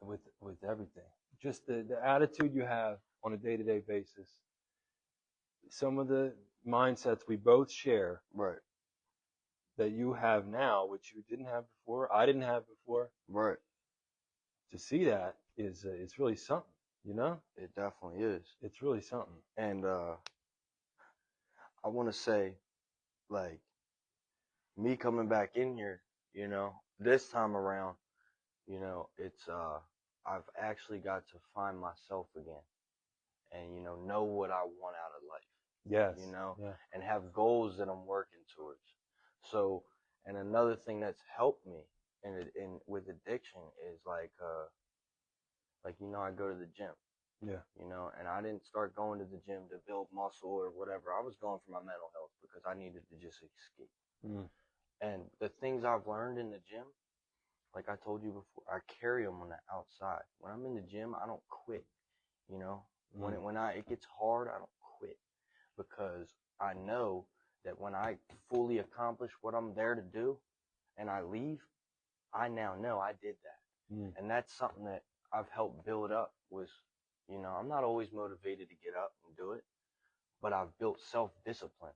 Speaker 1: with everything. Just the attitude you have on a day-to-day basis. Some of the mindsets we both share,
Speaker 2: right,
Speaker 1: that you have now, which you didn't have before, I didn't have before.
Speaker 2: Right.
Speaker 1: To see that is it's really something, you know?
Speaker 2: It definitely is.
Speaker 1: It's really something.
Speaker 2: And I want to say, like, me coming back in here, you know, this time around, you know, it's I've actually got to find myself again, and, you know what I want out of life.
Speaker 1: Yes.
Speaker 2: You know, and have goals that I'm working towards. So, and another thing that's helped me in with addiction is like you know, I go to the gym. Yeah. You know, and I didn't start going to the gym to build muscle or whatever. I was going for my mental health because I needed to just escape. And the things I've learned in the gym, like I told you before, I carry them on the outside. When I'm in the gym, I don't quit. You know, when it gets hard, I don't quit, because I know that when I fully accomplish what I'm there to do and I leave, I now know I did that. And that's something that I've helped build up was, you know, I'm not always motivated to get up and do it, but I've built self-discipline.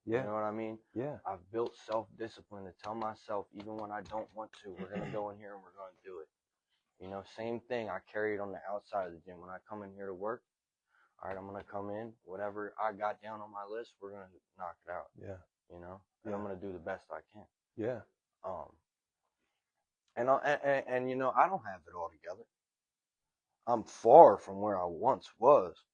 Speaker 2: Yeah. You know what I mean? Yeah. I've built self-discipline to tell myself, even when I don't want to, we're going to go in here and we're going to do it. You know, same thing. I carry it on the outside of the gym. When I come in here to work, all right, I'm going to come in, whatever I got down on my list, we're going to knock it out. Yeah. You know, and I'm going to do the best I can. Yeah. And you know, I don't have it all together. I'm far from where I once was,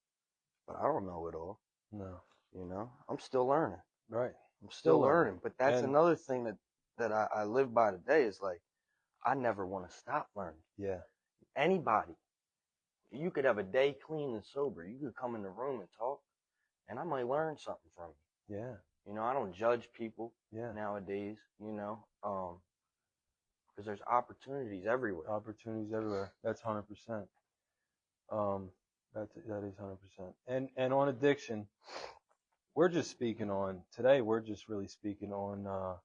Speaker 2: but I don't know it all. No. You know, I'm still learning. Right. I'm still learning. But that's another thing that I live by today is, like, I never want to stop learning. Yeah. Anybody. You could have a day clean and sober. You could come in the room and talk, and I might learn something from you. Yeah. You know, I don't judge people nowadays, you know, because there's opportunities everywhere. Opportunities everywhere. That's 100%. That is 100%. And on addiction, we're just speaking on, today we're just really speaking on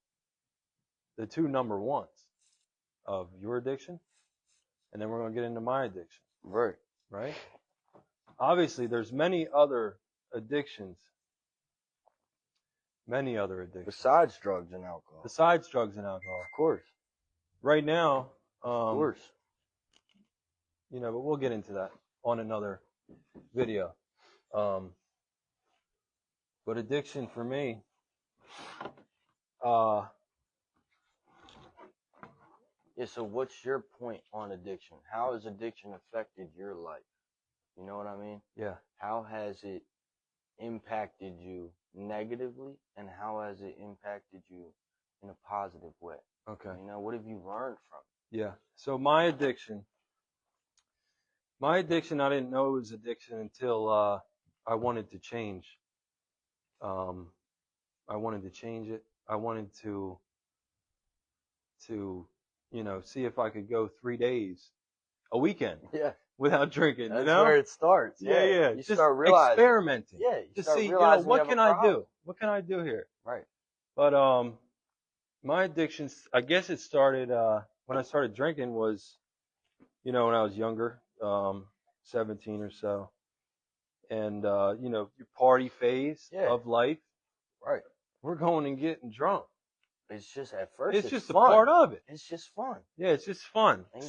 Speaker 2: the two number ones of your addiction, and then we're going to get into my addiction. Right. Right? Obviously, there's many other addictions. Many other addictions. Besides drugs and alcohol. Besides drugs and alcohol. Of course. Right now, of course. You know, but we'll get into that on another video. But addiction for me, yeah, so what's your point on addiction? How has addiction affected your life? You know what I mean? Yeah. How has it impacted you negatively, and how has it impacted you in a positive way? Okay. You know, what have you learned from it? Yeah. So my addiction, I didn't know it was addiction until
Speaker 1: I wanted to change. I wanted to change it. I wanted to see if I could go 3 days, a weekend, without drinking.
Speaker 2: That's where it starts.
Speaker 1: Yeah.
Speaker 2: You
Speaker 1: just
Speaker 2: start realizing,
Speaker 1: experimenting.
Speaker 2: Yeah, you
Speaker 1: to
Speaker 2: start
Speaker 1: see,
Speaker 2: realizing
Speaker 1: what
Speaker 2: you have
Speaker 1: can
Speaker 2: a
Speaker 1: I
Speaker 2: problem.
Speaker 1: do? What can I do here?
Speaker 2: Right.
Speaker 1: But my addictions, I guess it started when I started drinking was, when I was younger, 17 or so. And, your party phase of life.
Speaker 2: Right.
Speaker 1: We're going and getting drunk.
Speaker 2: It's just, at first,
Speaker 1: it's just
Speaker 2: fun.
Speaker 1: a part of it.
Speaker 2: It's just fun.
Speaker 1: Yeah, it's just fun.
Speaker 2: And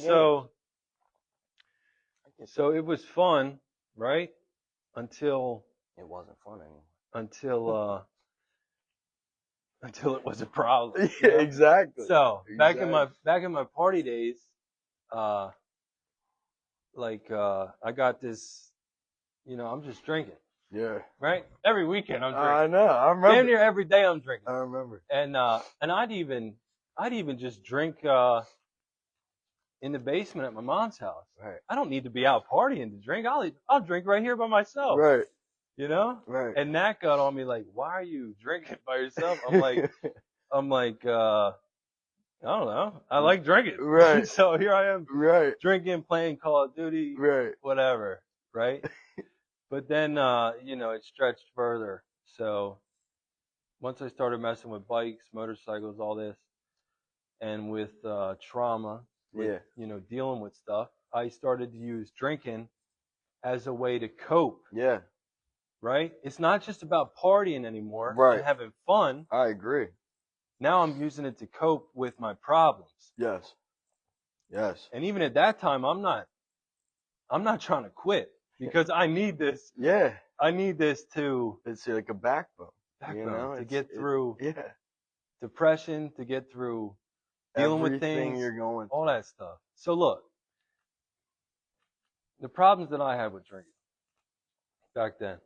Speaker 1: So it was fun, right? Until
Speaker 2: it wasn't fun anymore.
Speaker 1: Until it was a problem.
Speaker 2: Yeah, exactly.
Speaker 1: So back in my party days, I got this, I'm just drinking.
Speaker 2: Yeah.
Speaker 1: Right? Every weekend I'm drinking.
Speaker 2: I know. I remember.
Speaker 1: Damn near every day I'm drinking.
Speaker 2: I remember.
Speaker 1: And I'd even just drink in the basement at my mom's house.
Speaker 2: Right.
Speaker 1: I don't need to be out partying to drink. I'll drink right here by myself.
Speaker 2: Right.
Speaker 1: Right. And Nat got on me like, "Why are you drinking by yourself?" I'm like, I don't know. I like drinking.
Speaker 2: Right.
Speaker 1: So here I am.
Speaker 2: Right.
Speaker 1: Drinking, playing Call of Duty.
Speaker 2: Right.
Speaker 1: Whatever. Right. But then, it stretched further. So once I started messing with bikes, motorcycles, all this, and with trauma, with, dealing with stuff, I started to use drinking as a way to cope.
Speaker 2: Yeah.
Speaker 1: Right? It's not just about partying anymore.
Speaker 2: Right.
Speaker 1: And having fun.
Speaker 2: I agree.
Speaker 1: Now I'm using it to cope with my problems.
Speaker 2: Yes. Yes.
Speaker 1: And even at that time, I'm not trying to quit because I need this.
Speaker 2: Yeah.
Speaker 1: I need this to.
Speaker 2: It's like a backbone.
Speaker 1: To get through. Depression, to get through dealing with things.
Speaker 2: You're going through.
Speaker 1: All that stuff. So look, the problems that I had with drinking back then,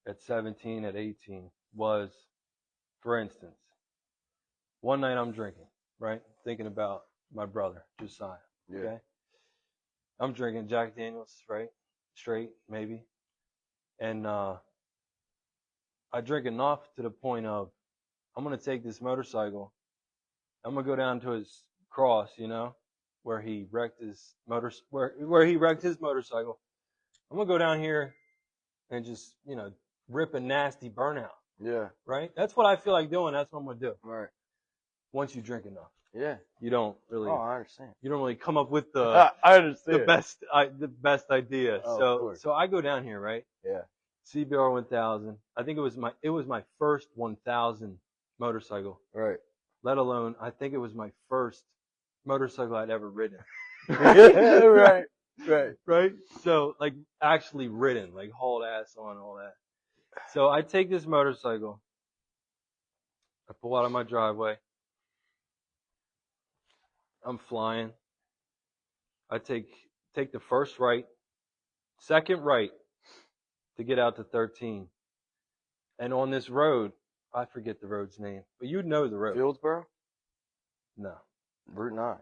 Speaker 1: at 17, at 18, was, for instance, one night I'm drinking, right? Thinking about my brother, Josiah.
Speaker 2: Yeah.
Speaker 1: Okay? I'm drinking Jack Daniels, right? Straight, maybe. And I drink enough to the point of, I'm going to take this motorcycle. I'm going to go down to his cross, where he wrecked his where he wrecked his motorcycle. I'm going to go down here and just, rip a nasty burnout.
Speaker 2: Yeah.
Speaker 1: Right? That's what I feel like doing. That's what I'm going to do.
Speaker 2: Right.
Speaker 1: Once you drink enough.
Speaker 2: Yeah.
Speaker 1: You don't really.
Speaker 2: Oh, I understand.
Speaker 1: You don't really come up with the.
Speaker 2: I understand.
Speaker 1: The best idea.
Speaker 2: Oh,
Speaker 1: so I go down here, right?
Speaker 2: Yeah.
Speaker 1: CBR 1000. I think it was my first 1000 motorcycle.
Speaker 2: Right.
Speaker 1: Let alone, I think it was my first motorcycle I'd ever ridden.
Speaker 2: Right. Right.
Speaker 1: Right. So like actually ridden, like hauled ass on, all that. So I take this motorcycle. I pull out of my driveway. I'm flying. I take the first right, second right to get out to 13. And on this road, I forget the road's name, but you'd know the road.
Speaker 2: Fieldsboro?
Speaker 1: No.
Speaker 2: Route 9.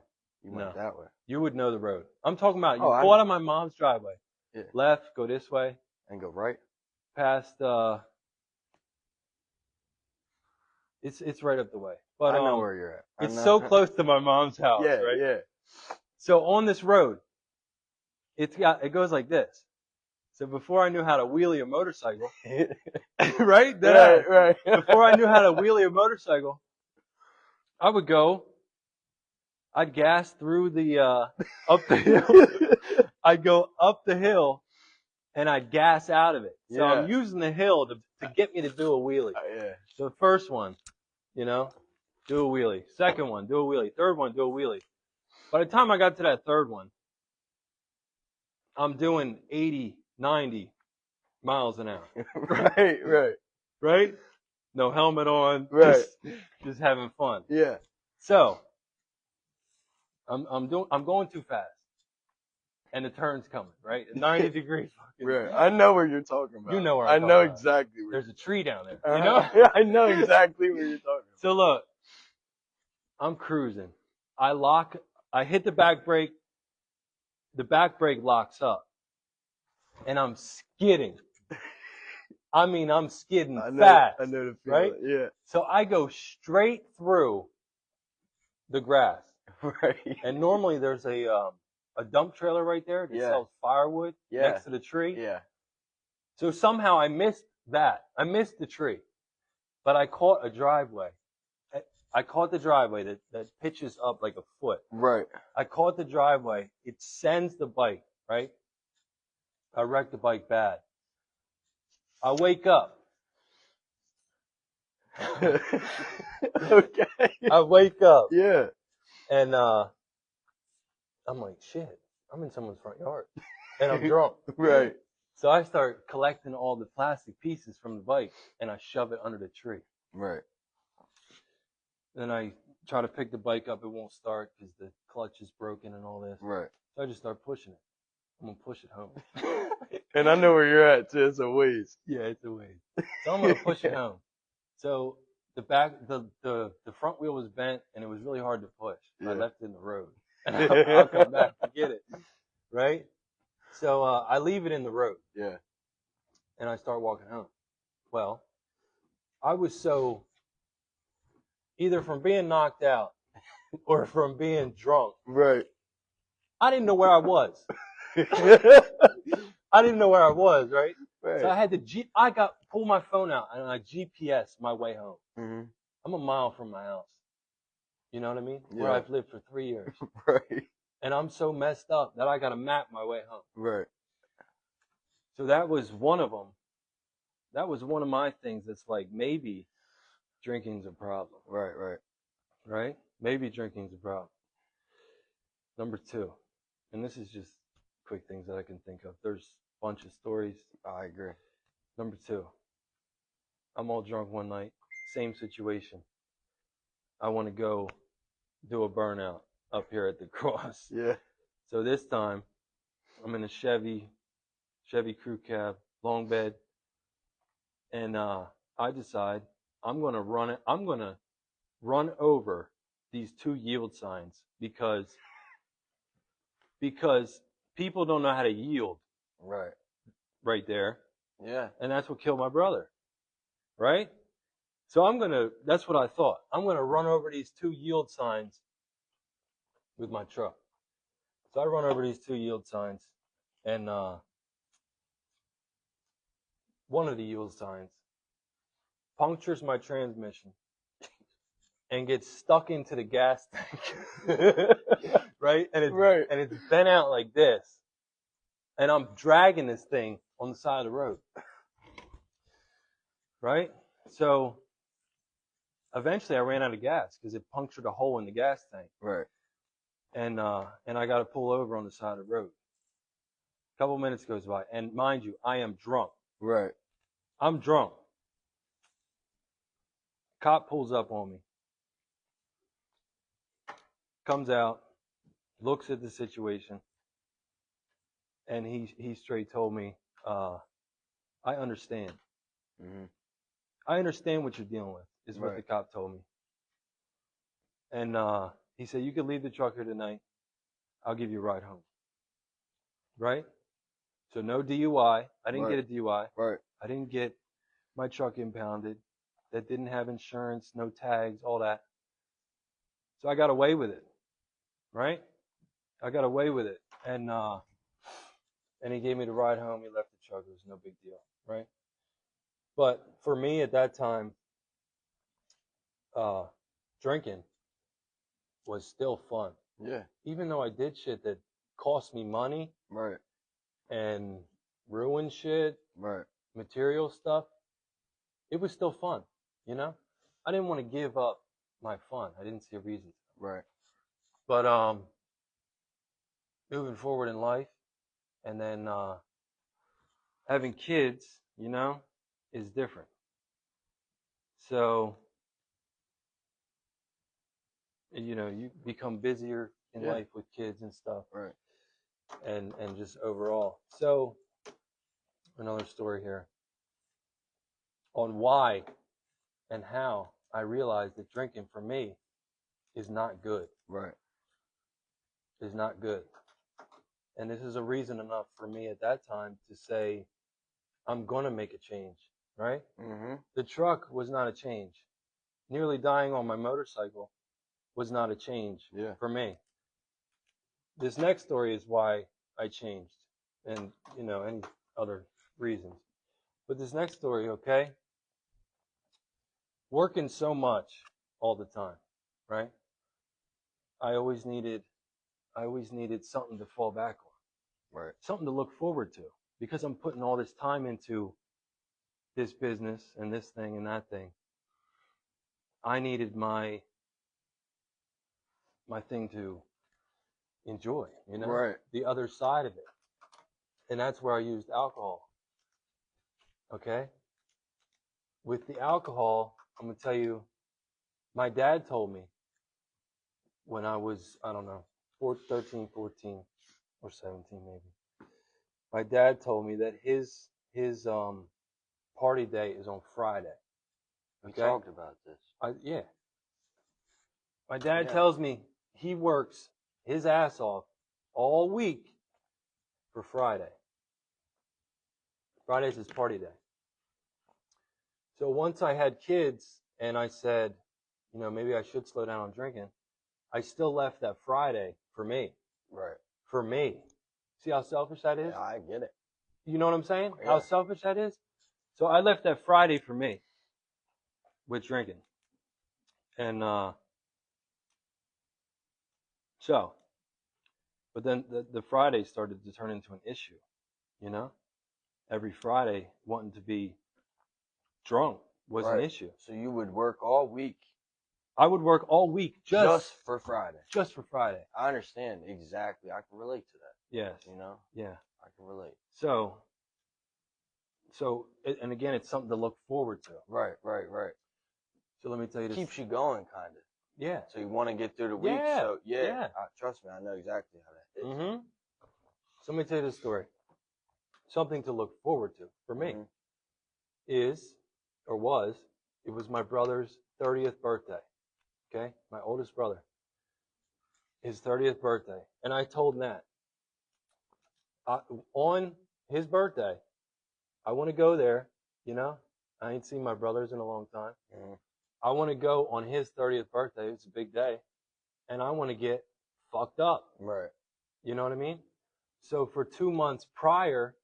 Speaker 2: You went that way.
Speaker 1: You would know the road. I'm talking about you pull out of my mom's driveway.
Speaker 2: Yeah.
Speaker 1: Left, go this way.
Speaker 2: And go right?
Speaker 1: Past, it's right up the way. But
Speaker 2: I know where you're at.
Speaker 1: It's so close to my mom's house,
Speaker 2: yeah,
Speaker 1: right?
Speaker 2: Yeah.
Speaker 1: So on this road, it goes like this. So before I knew how to wheelie a motorcycle, right?
Speaker 2: Right.
Speaker 1: Before I knew how to wheelie a motorcycle, I'd gas through the, up the hill. I'd go up the hill and I'd gas out of it. So I'm using the hill to get me to do a wheelie.
Speaker 2: Yeah.
Speaker 1: So the first one, do a wheelie. Second one, do a wheelie. Third one, do a wheelie. By the time I got to that third one, I'm doing 80, 90 miles an hour. Right? No helmet on.
Speaker 2: Right.
Speaker 1: Just having fun.
Speaker 2: Yeah.
Speaker 1: So I'm going too fast. And the turn's coming, right? 90 degrees.
Speaker 2: Right. I know where you're talking about.
Speaker 1: You know where
Speaker 2: I
Speaker 1: I'm
Speaker 2: know
Speaker 1: talking about.
Speaker 2: exactly where.
Speaker 1: There's a tree down there.
Speaker 2: Yeah, I know exactly where you're talking about.
Speaker 1: So look, I'm cruising. I hit the back brake. The back brake locks up. And I'm skidding I mean, I'm skidding
Speaker 2: I
Speaker 1: fast.
Speaker 2: know the feeling.
Speaker 1: Right?
Speaker 2: Yeah.
Speaker 1: So I go straight through the grass.
Speaker 2: Right.
Speaker 1: And normally there's a dump trailer right there that sells firewood next to the tree.
Speaker 2: Yeah.
Speaker 1: So somehow I missed that. I missed the tree. But I caught a driveway. I caught the driveway that pitches up like a foot.
Speaker 2: Right.
Speaker 1: I caught the driveway. It sends the bike, right? I wrecked the bike bad. I wake up.
Speaker 2: Okay.
Speaker 1: I wake up.
Speaker 2: Yeah.
Speaker 1: And I'm like, shit, I'm in someone's front yard. And I'm drunk.
Speaker 2: Right.
Speaker 1: So I start collecting all the plastic pieces from the bike and I shove it under the tree.
Speaker 2: Right.
Speaker 1: Then I try to pick the bike up. It won't start because the clutch is broken and all this.
Speaker 2: Right.
Speaker 1: So I just start pushing it. I'm going to push it home.
Speaker 2: And I know where you're at, too. It's a ways.
Speaker 1: Yeah, it's a ways. So I'm going to push it home. So the front wheel was bent and it was really hard to push. Yeah. I left it in the road. And I'll come back to get it. Right? So I leave it in the road.
Speaker 2: Yeah.
Speaker 1: And I start walking home. Well, I was so, either from being knocked out or from being drunk.
Speaker 2: Right.
Speaker 1: I didn't know where I was. I didn't know where I was, right?
Speaker 2: Right.
Speaker 1: So I had to pull my phone out and I GPS my way home. Mm-hmm. I'm a mile from my house. You know what I mean? Yeah. Where I've lived for 3 years.
Speaker 2: Right.
Speaker 1: And I'm so messed up that I got to map my way home.
Speaker 2: Right.
Speaker 1: So that was one of them. That was one of my things that's like, maybe drinking's a problem.
Speaker 2: Right, right.
Speaker 1: Right? Maybe drinking's a problem. Number 2, and this is just quick things that I can think of. There's a bunch of stories.
Speaker 2: I agree.
Speaker 1: Number 2, I'm all drunk one night. Same situation. I want to go do a burnout up here at the cross.
Speaker 2: Yeah. So
Speaker 1: this time, I'm in a Chevy crew cab, long bed, and I decide I'm gonna run over these 2 yield signs because people don't know how to yield.
Speaker 2: Right.
Speaker 1: Right there.
Speaker 2: Yeah.
Speaker 1: And that's what killed my brother. Right? So that's what I thought. I'm gonna run over these 2 yield signs with my truck. So I run over these 2 yield signs, and one of the yield signs punctures my transmission and gets stuck into the gas tank. Right? And it's bent out like this. And I'm dragging this thing on the side of the road. Right? So eventually I ran out of gas because it punctured a hole in the gas tank.
Speaker 2: Right.
Speaker 1: And I got to pull over on the side of the road. A couple minutes goes by, and mind you, I am drunk.
Speaker 2: Right.
Speaker 1: I'm drunk. Cop pulls up on me. Comes out, looks at the situation, and he straight told me, I understand. Mm-hmm. I understand what you're dealing with, is what the cop told me. And he said, you can leave the truck here tonight. I'll give you a ride home. Right? So no DUI. I didn't get a DUI.
Speaker 2: Right.
Speaker 1: I didn't get my truck impounded. That didn't have insurance, no tags, all that. So I got away with it. Right? I got away with it. And he gave me the ride home. He left the truck. It was no big deal. Right? But for me at that time, drinking was still fun.
Speaker 2: Yeah.
Speaker 1: Even though I did shit that cost me money.
Speaker 2: Right.
Speaker 1: And ruined shit.
Speaker 2: Right.
Speaker 1: Material stuff. It was still fun. You know? I didn't want to give up my fun. I didn't see a reason to.
Speaker 2: Right.
Speaker 1: But moving forward in life, and then having kids, you know, is different. So, you know, you become busier in life with kids and stuff.
Speaker 2: Right.
Speaker 1: And just overall. So, another story here on why and how I realized that drinking for me is not good.
Speaker 2: Right.
Speaker 1: Is not good. And this is a reason enough for me at that time to say, I'm going to make a change right?
Speaker 2: Mm-hmm.
Speaker 1: The truck was not a change. Nearly dying on my motorcycle was not a change for me. This next story is why I changed, and any other reasons. But this next story, okay? Working so much all the time, right? I always needed something to fall back on.
Speaker 2: Right.
Speaker 1: Something to look forward to, because I'm putting all this time into this business and this thing and that thing. I needed my thing to enjoy,
Speaker 2: Right.
Speaker 1: the other side of it. And that's where I used alcohol. Okay? With the alcohol, I'm going to tell you, my dad told me when I was, I don't know, 13, 14, or 17 maybe. My dad told me that his party day is on Friday.
Speaker 2: Okay? We talked about this.
Speaker 1: Yeah. My dad tells me he works his ass off all week for Friday. Friday's his party day. So once I had kids and I said, maybe I should slow down on drinking, I still left that Friday for me.
Speaker 2: Right.
Speaker 1: For me. See how selfish that is?
Speaker 2: Yeah, I get it.
Speaker 1: You know what I'm saying?
Speaker 2: Yeah.
Speaker 1: How selfish that is? So I left that Friday for me with drinking. And but then the Friday started to turn into an issue, Every Friday wanting to be drunk was an issue.
Speaker 2: So you would work all week.
Speaker 1: I would work all week just
Speaker 2: for Friday.
Speaker 1: Just for Friday.
Speaker 2: I understand exactly. I can relate to that.
Speaker 1: Yes. Yeah.
Speaker 2: I can relate.
Speaker 1: So, and again, it's something to look forward to.
Speaker 2: Right.
Speaker 1: So let me tell you this.
Speaker 2: Keeps you going, kind of.
Speaker 1: Yeah.
Speaker 2: So you want to get through the week.
Speaker 1: Yeah.
Speaker 2: So trust me, I know exactly how that is.
Speaker 1: Mm-hmm. So let me tell you this story. Something to look forward to for me it was my brother's 30th birthday. Okay? My oldest brother. His 30th birthday. And I told Nat, on his birthday, I want to go there, I ain't seen my brothers in a long time. Mm-hmm. I want to go on his 30th birthday. It's a big day. And I want to get fucked up.
Speaker 2: Right.
Speaker 1: You know what I mean? So for 2 months prior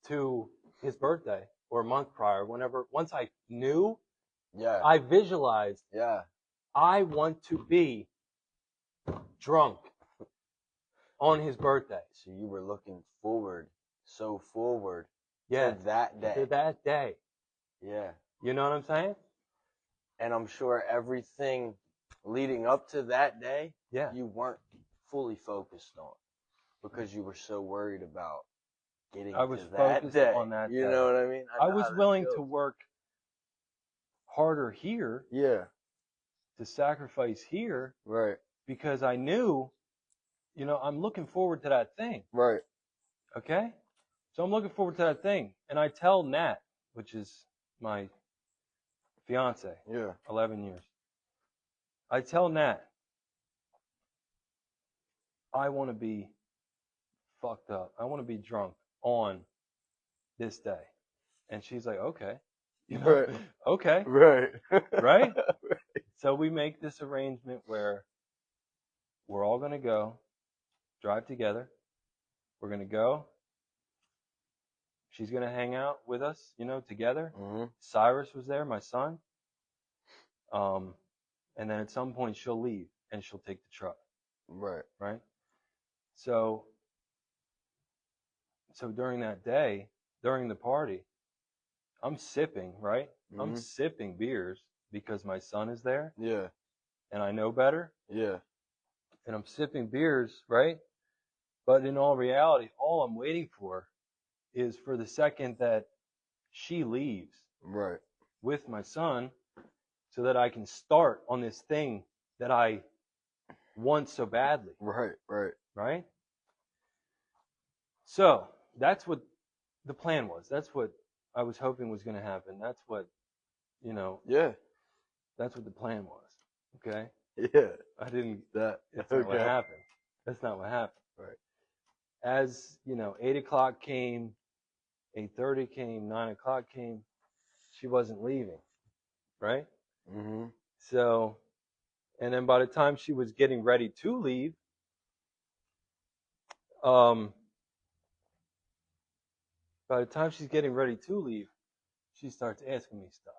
Speaker 1: to his birthday, or a month prior, once I knew, I visualized, I want to be drunk on his birthday.
Speaker 2: So you were looking forward to that day.
Speaker 1: To that day.
Speaker 2: Yeah.
Speaker 1: You know what I'm saying?
Speaker 2: And I'm sure everything leading up to that day, you weren't fully focused on, because you were so worried about getting to that day.
Speaker 1: On that
Speaker 2: you
Speaker 1: day.
Speaker 2: know what I mean?
Speaker 1: I was willing to work harder here.
Speaker 2: Yeah.
Speaker 1: To sacrifice here.
Speaker 2: Right.
Speaker 1: Because I knew, I'm looking forward to that thing.
Speaker 2: Right.
Speaker 1: Okay? So I'm looking forward to that thing. And I tell Nat, which is my fiance.
Speaker 2: Yeah.
Speaker 1: 11 years. I tell Nat, I want to be fucked up. I want to be drunk on this day. And she's like, okay.
Speaker 2: Right.
Speaker 1: Okay.
Speaker 2: Right.
Speaker 1: Right? So we make this arrangement where we're all going to go, drive together. We're going to go. She's going to hang out with us, together.
Speaker 2: Mm-hmm.
Speaker 1: Cyrus was there, my son. And then at some point she'll leave and she'll take the truck.
Speaker 2: Right.
Speaker 1: Right? So during that day, during the party, I'm sipping, right? Mm-hmm. I'm sipping beers because my son is there.
Speaker 2: Yeah.
Speaker 1: And I know better.
Speaker 2: Yeah.
Speaker 1: And I'm sipping beers, right? But in all reality, all I'm waiting for is for the second that she leaves.
Speaker 2: Right.
Speaker 1: With my son, so that I can start on this thing that I want so badly.
Speaker 2: Right.
Speaker 1: Right? So, that's what the plan was. That's what I was hoping was going to happen. That's what,
Speaker 2: Yeah.
Speaker 1: That's what the plan was. Okay?
Speaker 2: Yeah.
Speaker 1: That's not what happened. That's not what happened.
Speaker 2: Right.
Speaker 1: As, 8 o'clock came, 8:30 came, 9 o'clock came, she wasn't leaving, right?
Speaker 2: Mm-hmm.
Speaker 1: So, and then by the time she was getting ready to leave, by the time she's getting ready to leave, she starts asking me stuff,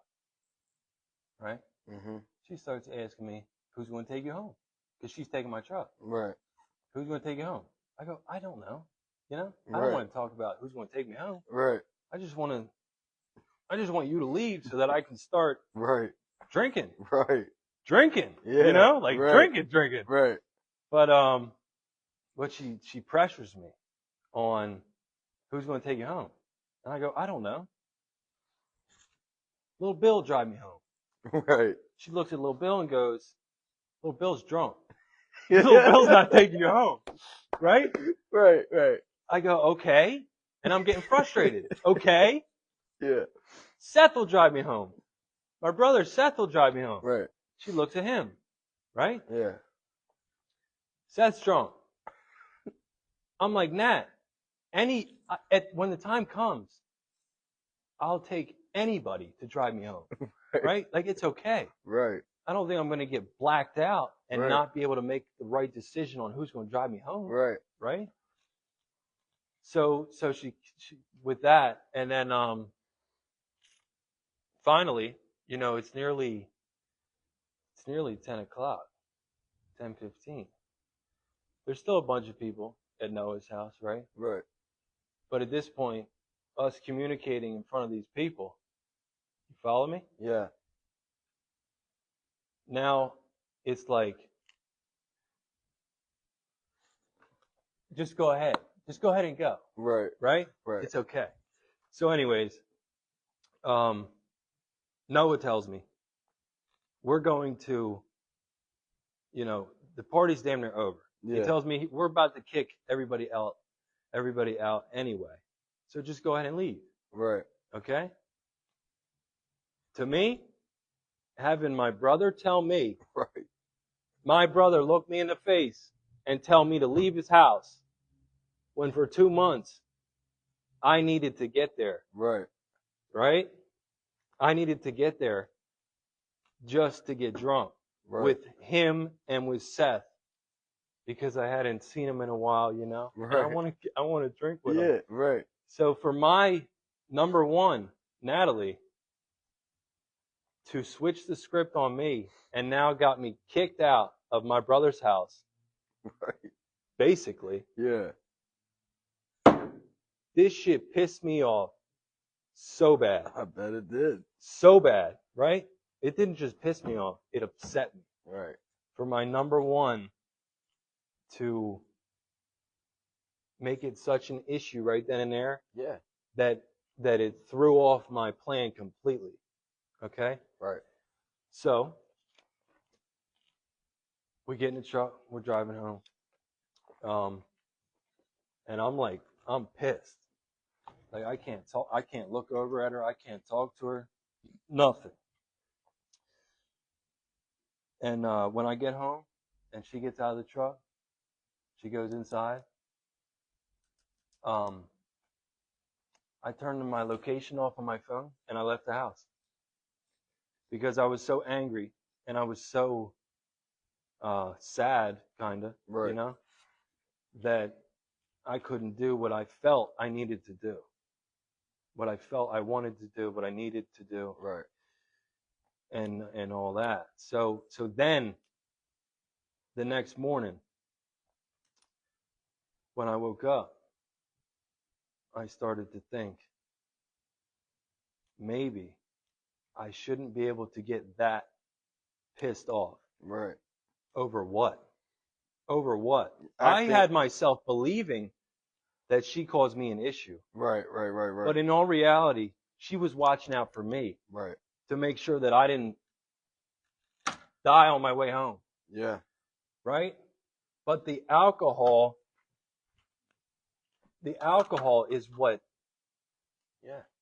Speaker 1: right?
Speaker 2: Mm-hmm.
Speaker 1: She starts asking me, who's going to take you home? Because she's taking my truck.
Speaker 2: Right.
Speaker 1: Who's going to take you home? I go, I don't know. You know, I
Speaker 2: Right.
Speaker 1: don't want to talk about who's going to take me home.
Speaker 2: Right.
Speaker 1: I just want you to leave so that I can start
Speaker 2: Right.
Speaker 1: drinking.
Speaker 2: Right.
Speaker 1: Drinking.
Speaker 2: Yeah.
Speaker 1: You know, like
Speaker 2: right.
Speaker 1: drinking.
Speaker 2: Right.
Speaker 1: But she pressures me on who's going to take you home. And I go, I don't know. Little Bill drive me home.
Speaker 2: Right.
Speaker 1: She looks at Little Bill and goes, Little Bill's drunk. Little Bill's not taking you home. Right?
Speaker 2: Right. Right.
Speaker 1: I go, okay. And I'm getting frustrated. Okay.
Speaker 2: Yeah.
Speaker 1: Seth will drive me home. My brother Seth will drive me home.
Speaker 2: Right.
Speaker 1: She looks at him. Right?
Speaker 2: Yeah.
Speaker 1: Seth's drunk. I'm like, Nat, when the time comes, I'll take anybody to drive me home. Right? Like, it's okay.
Speaker 2: Right.
Speaker 1: I don't think I'm going to get blacked out and
Speaker 2: Right.
Speaker 1: not be able to make the right decision on who's going to drive me home.
Speaker 2: Right.
Speaker 1: Right? So she with that, and then finally, you know, it's nearly 10 o'clock, 10:15. There's still a bunch of people at Noah's house, right?
Speaker 2: Right.
Speaker 1: But at this point, us communicating in front of these people, you follow me?
Speaker 2: Yeah.
Speaker 1: Now it's like, just go ahead and go.
Speaker 2: Right.
Speaker 1: Right?
Speaker 2: Right.
Speaker 1: It's okay. So anyways, Noah tells me, we're going to, you know, the party's damn near over.
Speaker 2: Yeah.
Speaker 1: He tells me we're about to kick everybody out anyway. So just go ahead and leave.
Speaker 2: Right.
Speaker 1: Okay? To me, having my brother tell me,
Speaker 2: Right.
Speaker 1: my brother look me in the face and tell me to leave his house when for 2 months I needed to get there.
Speaker 2: Right.
Speaker 1: Right? I needed to get there just to get drunk with him and with Seth because I hadn't seen him in a while, you know.
Speaker 2: Right.
Speaker 1: And I want to drink with him.
Speaker 2: Yeah. Right.
Speaker 1: So for my number one, Natalie, to switch the script on me and now got me kicked out of my brother's house,
Speaker 2: Right.
Speaker 1: basically,
Speaker 2: Yeah.
Speaker 1: this shit pissed me off so bad.
Speaker 2: I bet it did.
Speaker 1: So bad, right? It didn't just piss me off, it upset me.
Speaker 2: Right.
Speaker 1: For my number one to make it such an issue right then and there
Speaker 2: Yeah.
Speaker 1: that it threw off my plan completely. Okay?
Speaker 2: Right.
Speaker 1: So, we get in the truck, we're driving home. And I'm pissed. Like, I can't look over at her, I can't talk to her, nothing. And when I get home and she gets out of the truck, she goes inside. I turned my location off on my phone and I left the house because I was so angry and I was so sad, kind of,
Speaker 2: Right.
Speaker 1: you know, that I couldn't do what I felt I needed to do, what I felt I wanted to do, what I needed to do,
Speaker 2: Right.
Speaker 1: and all that. So then the next morning when I woke up, I started to think, maybe I shouldn't be able to get that pissed off.
Speaker 2: Right.
Speaker 1: Over what? Over what? I had myself believing that she caused me an issue.
Speaker 2: Right.
Speaker 1: But in all reality, she was watching out for me.
Speaker 2: Right.
Speaker 1: To make sure that I didn't die on my way home.
Speaker 2: Yeah.
Speaker 1: Right? But the alcohol is what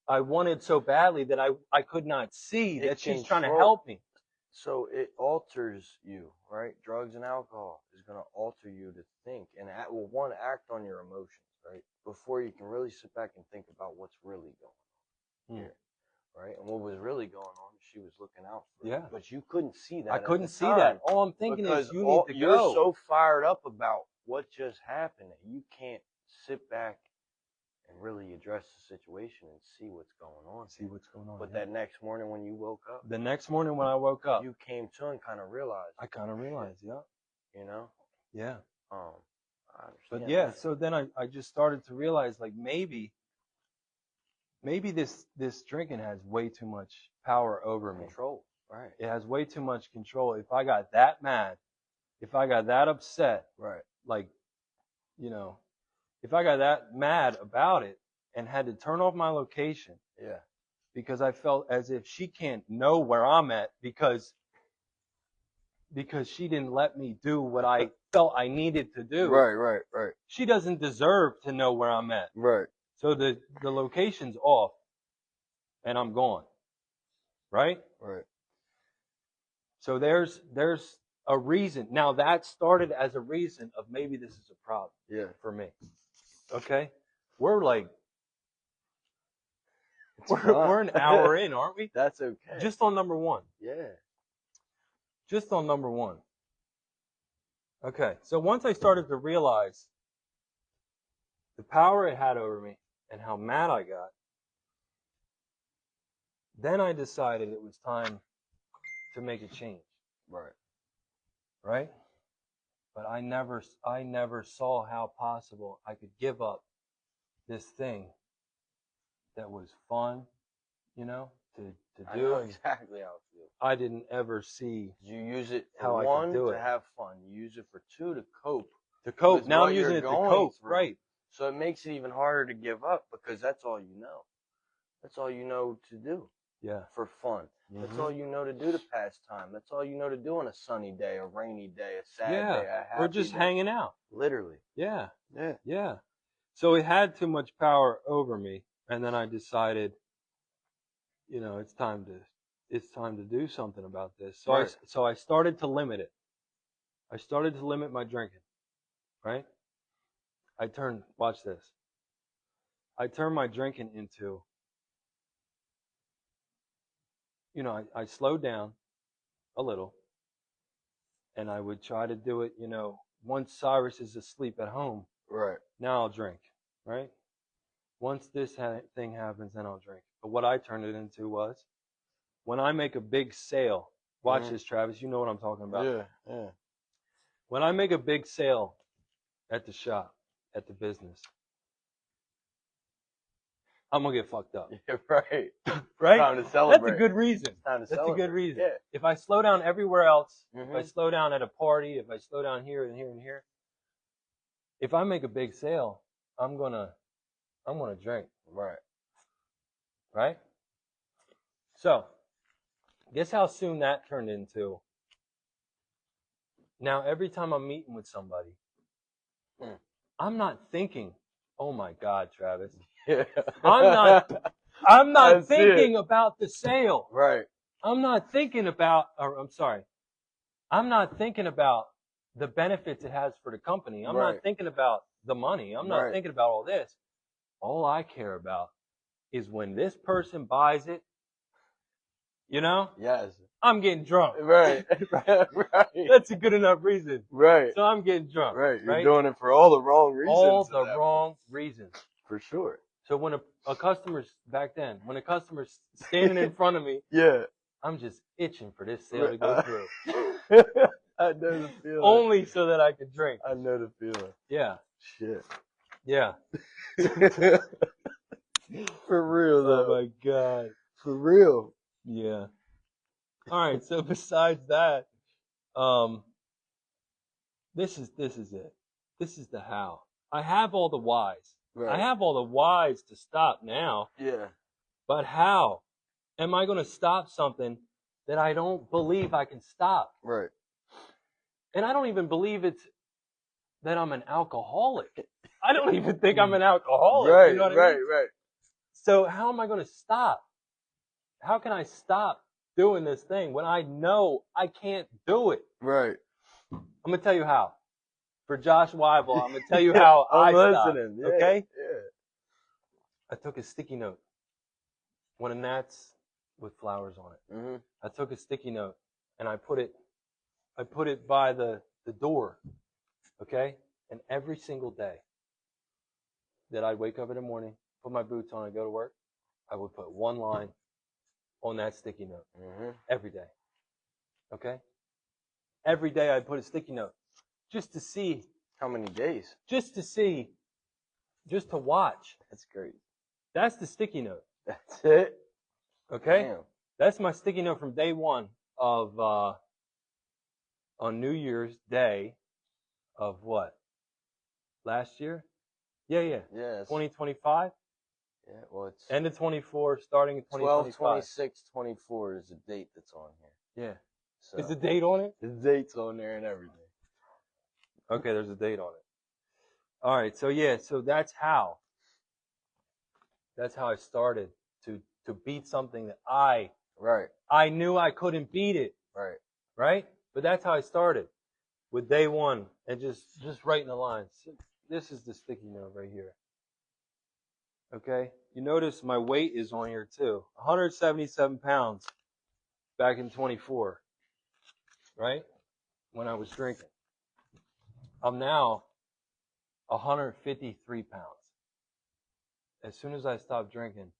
Speaker 1: I wanted so badly that I could not see that she's trying to help me.
Speaker 2: So it alters you, right? Drugs and alcohol is going to alter you to think and act on your emotions, right? Before you can really sit back and think about what's really going on here, Right? And what was really going on, she was looking out for
Speaker 1: Yeah.
Speaker 2: you. But you couldn't see that.
Speaker 1: I couldn't see that. All I'm thinking is you need to go.
Speaker 2: You're so fired up about what just happened that you can't sit back and really address the situation and see what's going on.
Speaker 1: See what's going on.
Speaker 2: But that next morning when you woke up.
Speaker 1: The next morning when I woke up.
Speaker 2: You came to and kind of realized.
Speaker 1: I kind of realized, yeah.
Speaker 2: You know?
Speaker 1: Yeah.
Speaker 2: I understand.
Speaker 1: But yeah, so then I just started to realize, like, maybe this drinking has way too much power over me.
Speaker 2: Control. Right.
Speaker 1: It has way too much control. If I got that mad, if I got that upset,
Speaker 2: right.
Speaker 1: Like, you know, if I got that mad about it and had to turn off my location.
Speaker 2: Yeah.
Speaker 1: Because I felt as if she can't know where I'm at because she didn't let me do what I felt I needed to do.
Speaker 2: Right.
Speaker 1: She doesn't deserve to know where I'm at.
Speaker 2: Right.
Speaker 1: So the location's off and I'm gone. Right?
Speaker 2: Right.
Speaker 1: So there's a reason. Now that started as a reason of maybe this is a problem.
Speaker 2: Yeah.
Speaker 1: For me. Okay? We're an hour in, aren't we?
Speaker 2: That's okay.
Speaker 1: Just on number one.
Speaker 2: Yeah.
Speaker 1: Just on number one. Okay. So once I started to realize the power it had over me and how mad I got, then I decided it was time to make a change.
Speaker 2: Right.
Speaker 1: Right? But I never saw how possible I could give up this thing that was fun, you know, to do.
Speaker 2: I know exactly how it feels.
Speaker 1: I didn't ever see
Speaker 2: you use it
Speaker 1: how
Speaker 2: for
Speaker 1: I
Speaker 2: one
Speaker 1: could do
Speaker 2: to
Speaker 1: it.
Speaker 2: have fun. You use it for two to cope.
Speaker 1: To cope.
Speaker 2: with
Speaker 1: Now
Speaker 2: what
Speaker 1: I'm using
Speaker 2: you're
Speaker 1: it to
Speaker 2: going
Speaker 1: cope.
Speaker 2: through.
Speaker 1: Right.
Speaker 2: So it makes it even harder to give up because that's all you know. That's all you know to do.
Speaker 1: Yeah.
Speaker 2: For fun. Mm-hmm. That's all you know to do to pass time. That's all you know to do on a sunny day, a rainy day, a sad day, a happy
Speaker 1: or just
Speaker 2: day.
Speaker 1: hanging out.
Speaker 2: Literally.
Speaker 1: Yeah.
Speaker 2: Yeah.
Speaker 1: Yeah. So it had too much power over me, and then I decided, you know, it's time to do something about this. So
Speaker 2: right.
Speaker 1: so I started to limit it. I started to limit my drinking. Right? Watch this. I turned my drinking into, you know, I slowed down a little, and I would try to do it, you know, once Cyrus is asleep at home.
Speaker 2: Right.
Speaker 1: Now I'll drink. Right? Once this thing happens, then I'll drink. But what I turned it into was, when I make a big sale, watch this, Travis, you know what I'm talking about.
Speaker 2: Yeah, yeah.
Speaker 1: When I make a big sale at the shop, at the business, I'm going to get fucked up.
Speaker 2: Yeah, right.
Speaker 1: Right?
Speaker 2: Time to celebrate.
Speaker 1: That's a good reason.
Speaker 2: That's
Speaker 1: a good reason.
Speaker 2: Yeah.
Speaker 1: If I slow down everywhere else, if I slow down at a party, if I slow down here and here and here, if I make a big sale, I'm gonna drink.
Speaker 2: Right.
Speaker 1: Right? So, guess how soon that turned into? Now, every time I'm meeting with somebody, I'm not thinking, oh my God, Travis.
Speaker 2: Yeah.
Speaker 1: I'm not thinking about the sale.
Speaker 2: Right.
Speaker 1: I'm not thinking about the benefits it has for the company. I'm not thinking about the money. I'm not thinking about all this. All I care about is when this person buys it, you know?
Speaker 2: Yes.
Speaker 1: I'm getting drunk.
Speaker 2: Right. Right.
Speaker 1: That's a good enough reason.
Speaker 2: Right.
Speaker 1: So I'm getting drunk.
Speaker 2: Right. You're doing it for all the wrong reasons.
Speaker 1: All the wrong reasons.
Speaker 2: For sure.
Speaker 1: So when a customer's standing in front of me,
Speaker 2: yeah,
Speaker 1: I'm just itching for this sale to go through.
Speaker 2: I know the feeling.
Speaker 1: Only so that I could drink.
Speaker 2: I know the feeling.
Speaker 1: Yeah.
Speaker 2: Shit.
Speaker 1: Yeah.
Speaker 2: For real though.
Speaker 1: Oh my God.
Speaker 2: For real.
Speaker 1: Yeah. All right. So besides that, this is it. This is the how. I have all the whys. Right. I have all the whys to stop now.
Speaker 2: Yeah.
Speaker 1: But how am I going to stop something that I don't believe I can stop?
Speaker 2: Right.
Speaker 1: And I don't even believe it's that I'm an alcoholic. I don't even think I'm an alcoholic.
Speaker 2: Right,
Speaker 1: you know what I mean?
Speaker 2: Right.
Speaker 1: So how am I going to stop? How can I stop doing this thing when I know I can't do it?
Speaker 2: Right.
Speaker 1: I'm going to tell you how. For Josh Wible, I'm going to tell you how I stopped.
Speaker 2: Yeah,
Speaker 1: okay?
Speaker 2: Yeah.
Speaker 1: I took a sticky note. One of Nat's with flowers on it.
Speaker 2: Mm-hmm.
Speaker 1: I took a sticky note and I put it by the door. Okay? And every single day that I'd wake up in the morning, put my boots on and go to work, I would put one line on that sticky note.
Speaker 2: Mm-hmm.
Speaker 1: Every day. Okay? Every day I'd put a sticky note. Just to see.
Speaker 2: How many days?
Speaker 1: Just to see. Just to watch.
Speaker 2: That's great.
Speaker 1: That's the sticky note.
Speaker 2: That's it?
Speaker 1: Okay?
Speaker 2: Damn.
Speaker 1: That's my sticky note from day one of, on New Year's Day of what? Last year? Yeah.
Speaker 2: Yeah.
Speaker 1: 2025?
Speaker 2: Yeah, well, it's
Speaker 1: End of 24, starting in 2025.
Speaker 2: 12/26/24 is the date that's on here.
Speaker 1: Yeah.
Speaker 2: So
Speaker 1: Is the date on it?
Speaker 2: the date's on there and everything.
Speaker 1: Okay, there's a date on it. All right, so yeah, so that's how I started to beat something that I knew I couldn't beat it. Right? But that's how I started with day one and just writing the lines. This is the sticky note right here. Okay? You notice my weight is on here too. 177 pounds back in 24. Right? When I was drinking. I'm now 153 pounds. As soon as I stop drinking,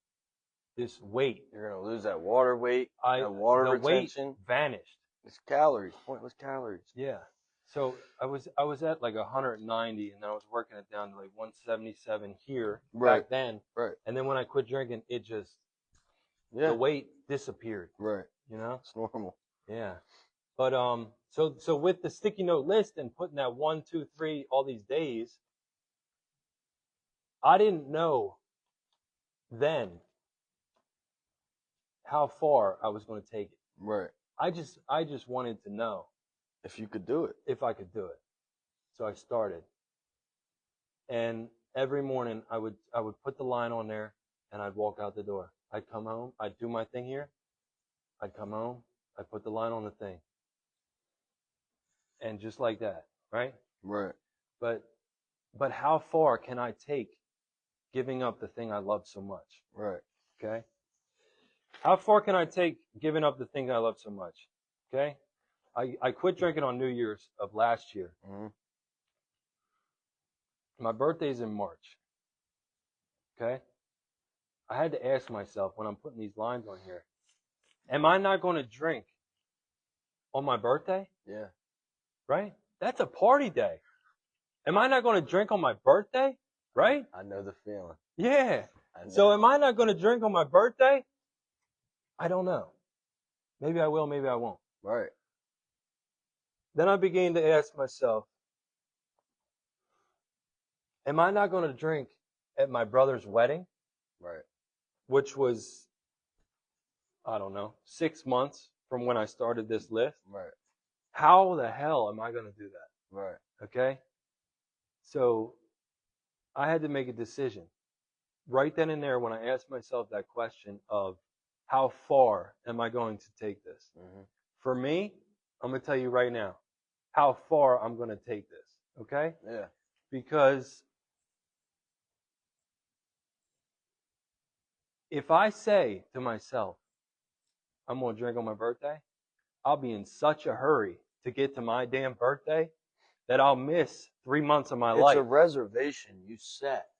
Speaker 1: this weight.
Speaker 2: You're going to lose that water weight, that water retention.
Speaker 1: Weight vanished.
Speaker 2: It's calories, pointless calories.
Speaker 1: Yeah. So I was at like 190 and then I was working it down to like 177 here back then.
Speaker 2: Right.
Speaker 1: And then when I quit drinking, it just,
Speaker 2: the
Speaker 1: weight disappeared.
Speaker 2: Right.
Speaker 1: You know?
Speaker 2: It's normal.
Speaker 1: Yeah. But, so with the sticky note list and putting that 1, 2, 3, all these days, I didn't know then how far I was going to take it.
Speaker 2: Right.
Speaker 1: I just wanted to know
Speaker 2: if you could do it.
Speaker 1: If I could do it. So I started. And every morning I would put the line on there and I'd walk out the door. I'd come home, I'd do my thing here. I'd come home, I'd put the line on the thing. And just like that, right?
Speaker 2: Right.
Speaker 1: But how far can I take giving up the thing I love so much?
Speaker 2: Right.
Speaker 1: Okay? How far can I take giving up the thing I love so much? Okay? I quit drinking on New Year's of last year.
Speaker 2: Mm-hmm.
Speaker 1: My birthday's in March. Okay? I had to ask myself when I'm putting these lines on here, am I not going to drink on my birthday?
Speaker 2: Yeah.
Speaker 1: Right? That's a party day. Am I not going to drink on my birthday? Right?
Speaker 2: I know the feeling.
Speaker 1: Yeah. So am I not going to drink on my birthday? I don't know. Maybe I will, maybe I won't.
Speaker 2: Right.
Speaker 1: Then I began to ask myself, am I not going to drink at my brother's wedding?
Speaker 2: Right.
Speaker 1: Which was, I don't know, 6 months from when I started this list.
Speaker 2: Right.
Speaker 1: How the hell am I going to do that?
Speaker 2: Right.
Speaker 1: Okay? So I had to make a decision. Right then and there when I asked myself that question of how far am I going to take this?
Speaker 2: Mm-hmm.
Speaker 1: For me, I'm going to tell you right now how far I'm going to take this. Okay?
Speaker 2: Yeah.
Speaker 1: Because if I say to myself, I'm going to drink on my birthday, I'll be in such a hurry to get to my damn birthday that I'll miss 3 months of my life.
Speaker 2: It's a reservation you set,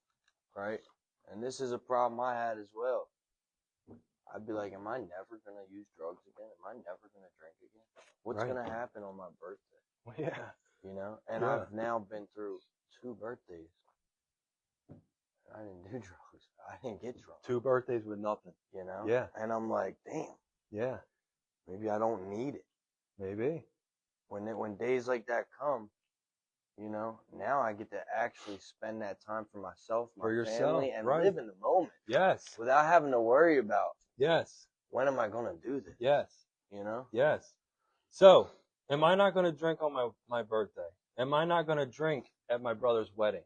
Speaker 2: right? And this is a problem I had as well. I'd be like, am I never going to use drugs again? Am I never going to drink again? What's going to happen on my birthday?
Speaker 1: Well, yeah.
Speaker 2: You know? And I've now been through 2 birthdays. I didn't do drugs. I didn't get drunk.
Speaker 1: 2 birthdays with nothing.
Speaker 2: You know?
Speaker 1: Yeah.
Speaker 2: And I'm like, damn.
Speaker 1: Yeah.
Speaker 2: Maybe I don't need it.
Speaker 1: Maybe.
Speaker 2: When days like that come, you know, now I get to actually spend that time for myself, my family, and live in the moment.
Speaker 1: Yes.
Speaker 2: Without having to worry about,
Speaker 1: yes,
Speaker 2: when am I going to do this?
Speaker 1: Yes.
Speaker 2: You know?
Speaker 1: Yes. So, am I not going to drink on my birthday? Am I not going to drink at my brother's wedding?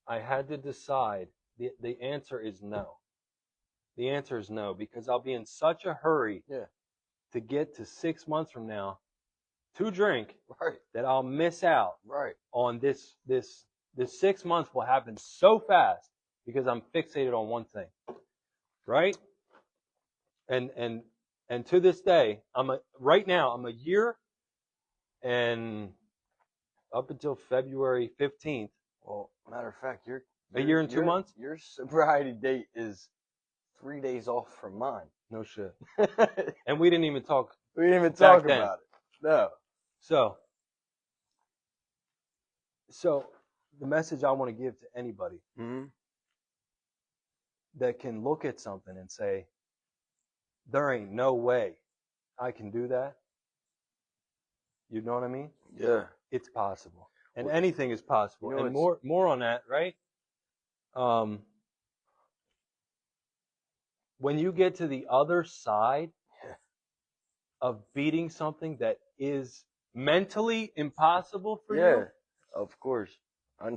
Speaker 1: I had to decide. The answer is no. The answer is no, because I'll be in such a hurry to get to 6 months from now to drink that I'll miss out on this 6 months will happen so fast because I'm fixated on one thing. Right? And to this day, right now I'm a year and up until February 15th.
Speaker 2: Well, matter of fact,
Speaker 1: a year and 2 months.
Speaker 2: Your sobriety date is 3 days off from mine.
Speaker 1: No shit. And we didn't even talk.
Speaker 2: We didn't even talk
Speaker 1: then.
Speaker 2: about it. No.
Speaker 1: So the message I want to give to anybody that can look at something and say, there ain't no way I can do that. You know what I mean?
Speaker 2: Yeah.
Speaker 1: It's possible. And anything is possible.
Speaker 2: You know,
Speaker 1: and more on that, right? When you get to the other side of beating something that is mentally impossible for you.
Speaker 2: Of course.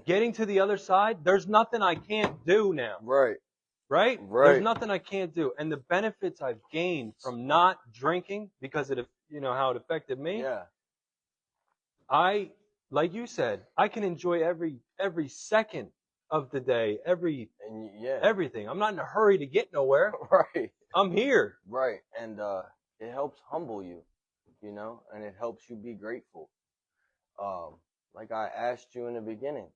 Speaker 1: Getting to the other side, there's nothing I can't do now.
Speaker 2: Right.
Speaker 1: There's nothing I can't do. And the benefits I've gained from not drinking, because it, how it affected me.
Speaker 2: Yeah.
Speaker 1: Like you said, I can enjoy every second of the day, everything. I'm not in a hurry to get nowhere.
Speaker 2: Right.
Speaker 1: I'm here.
Speaker 2: Right. And it helps humble you, and it helps you be grateful. Like I asked you in the beginning,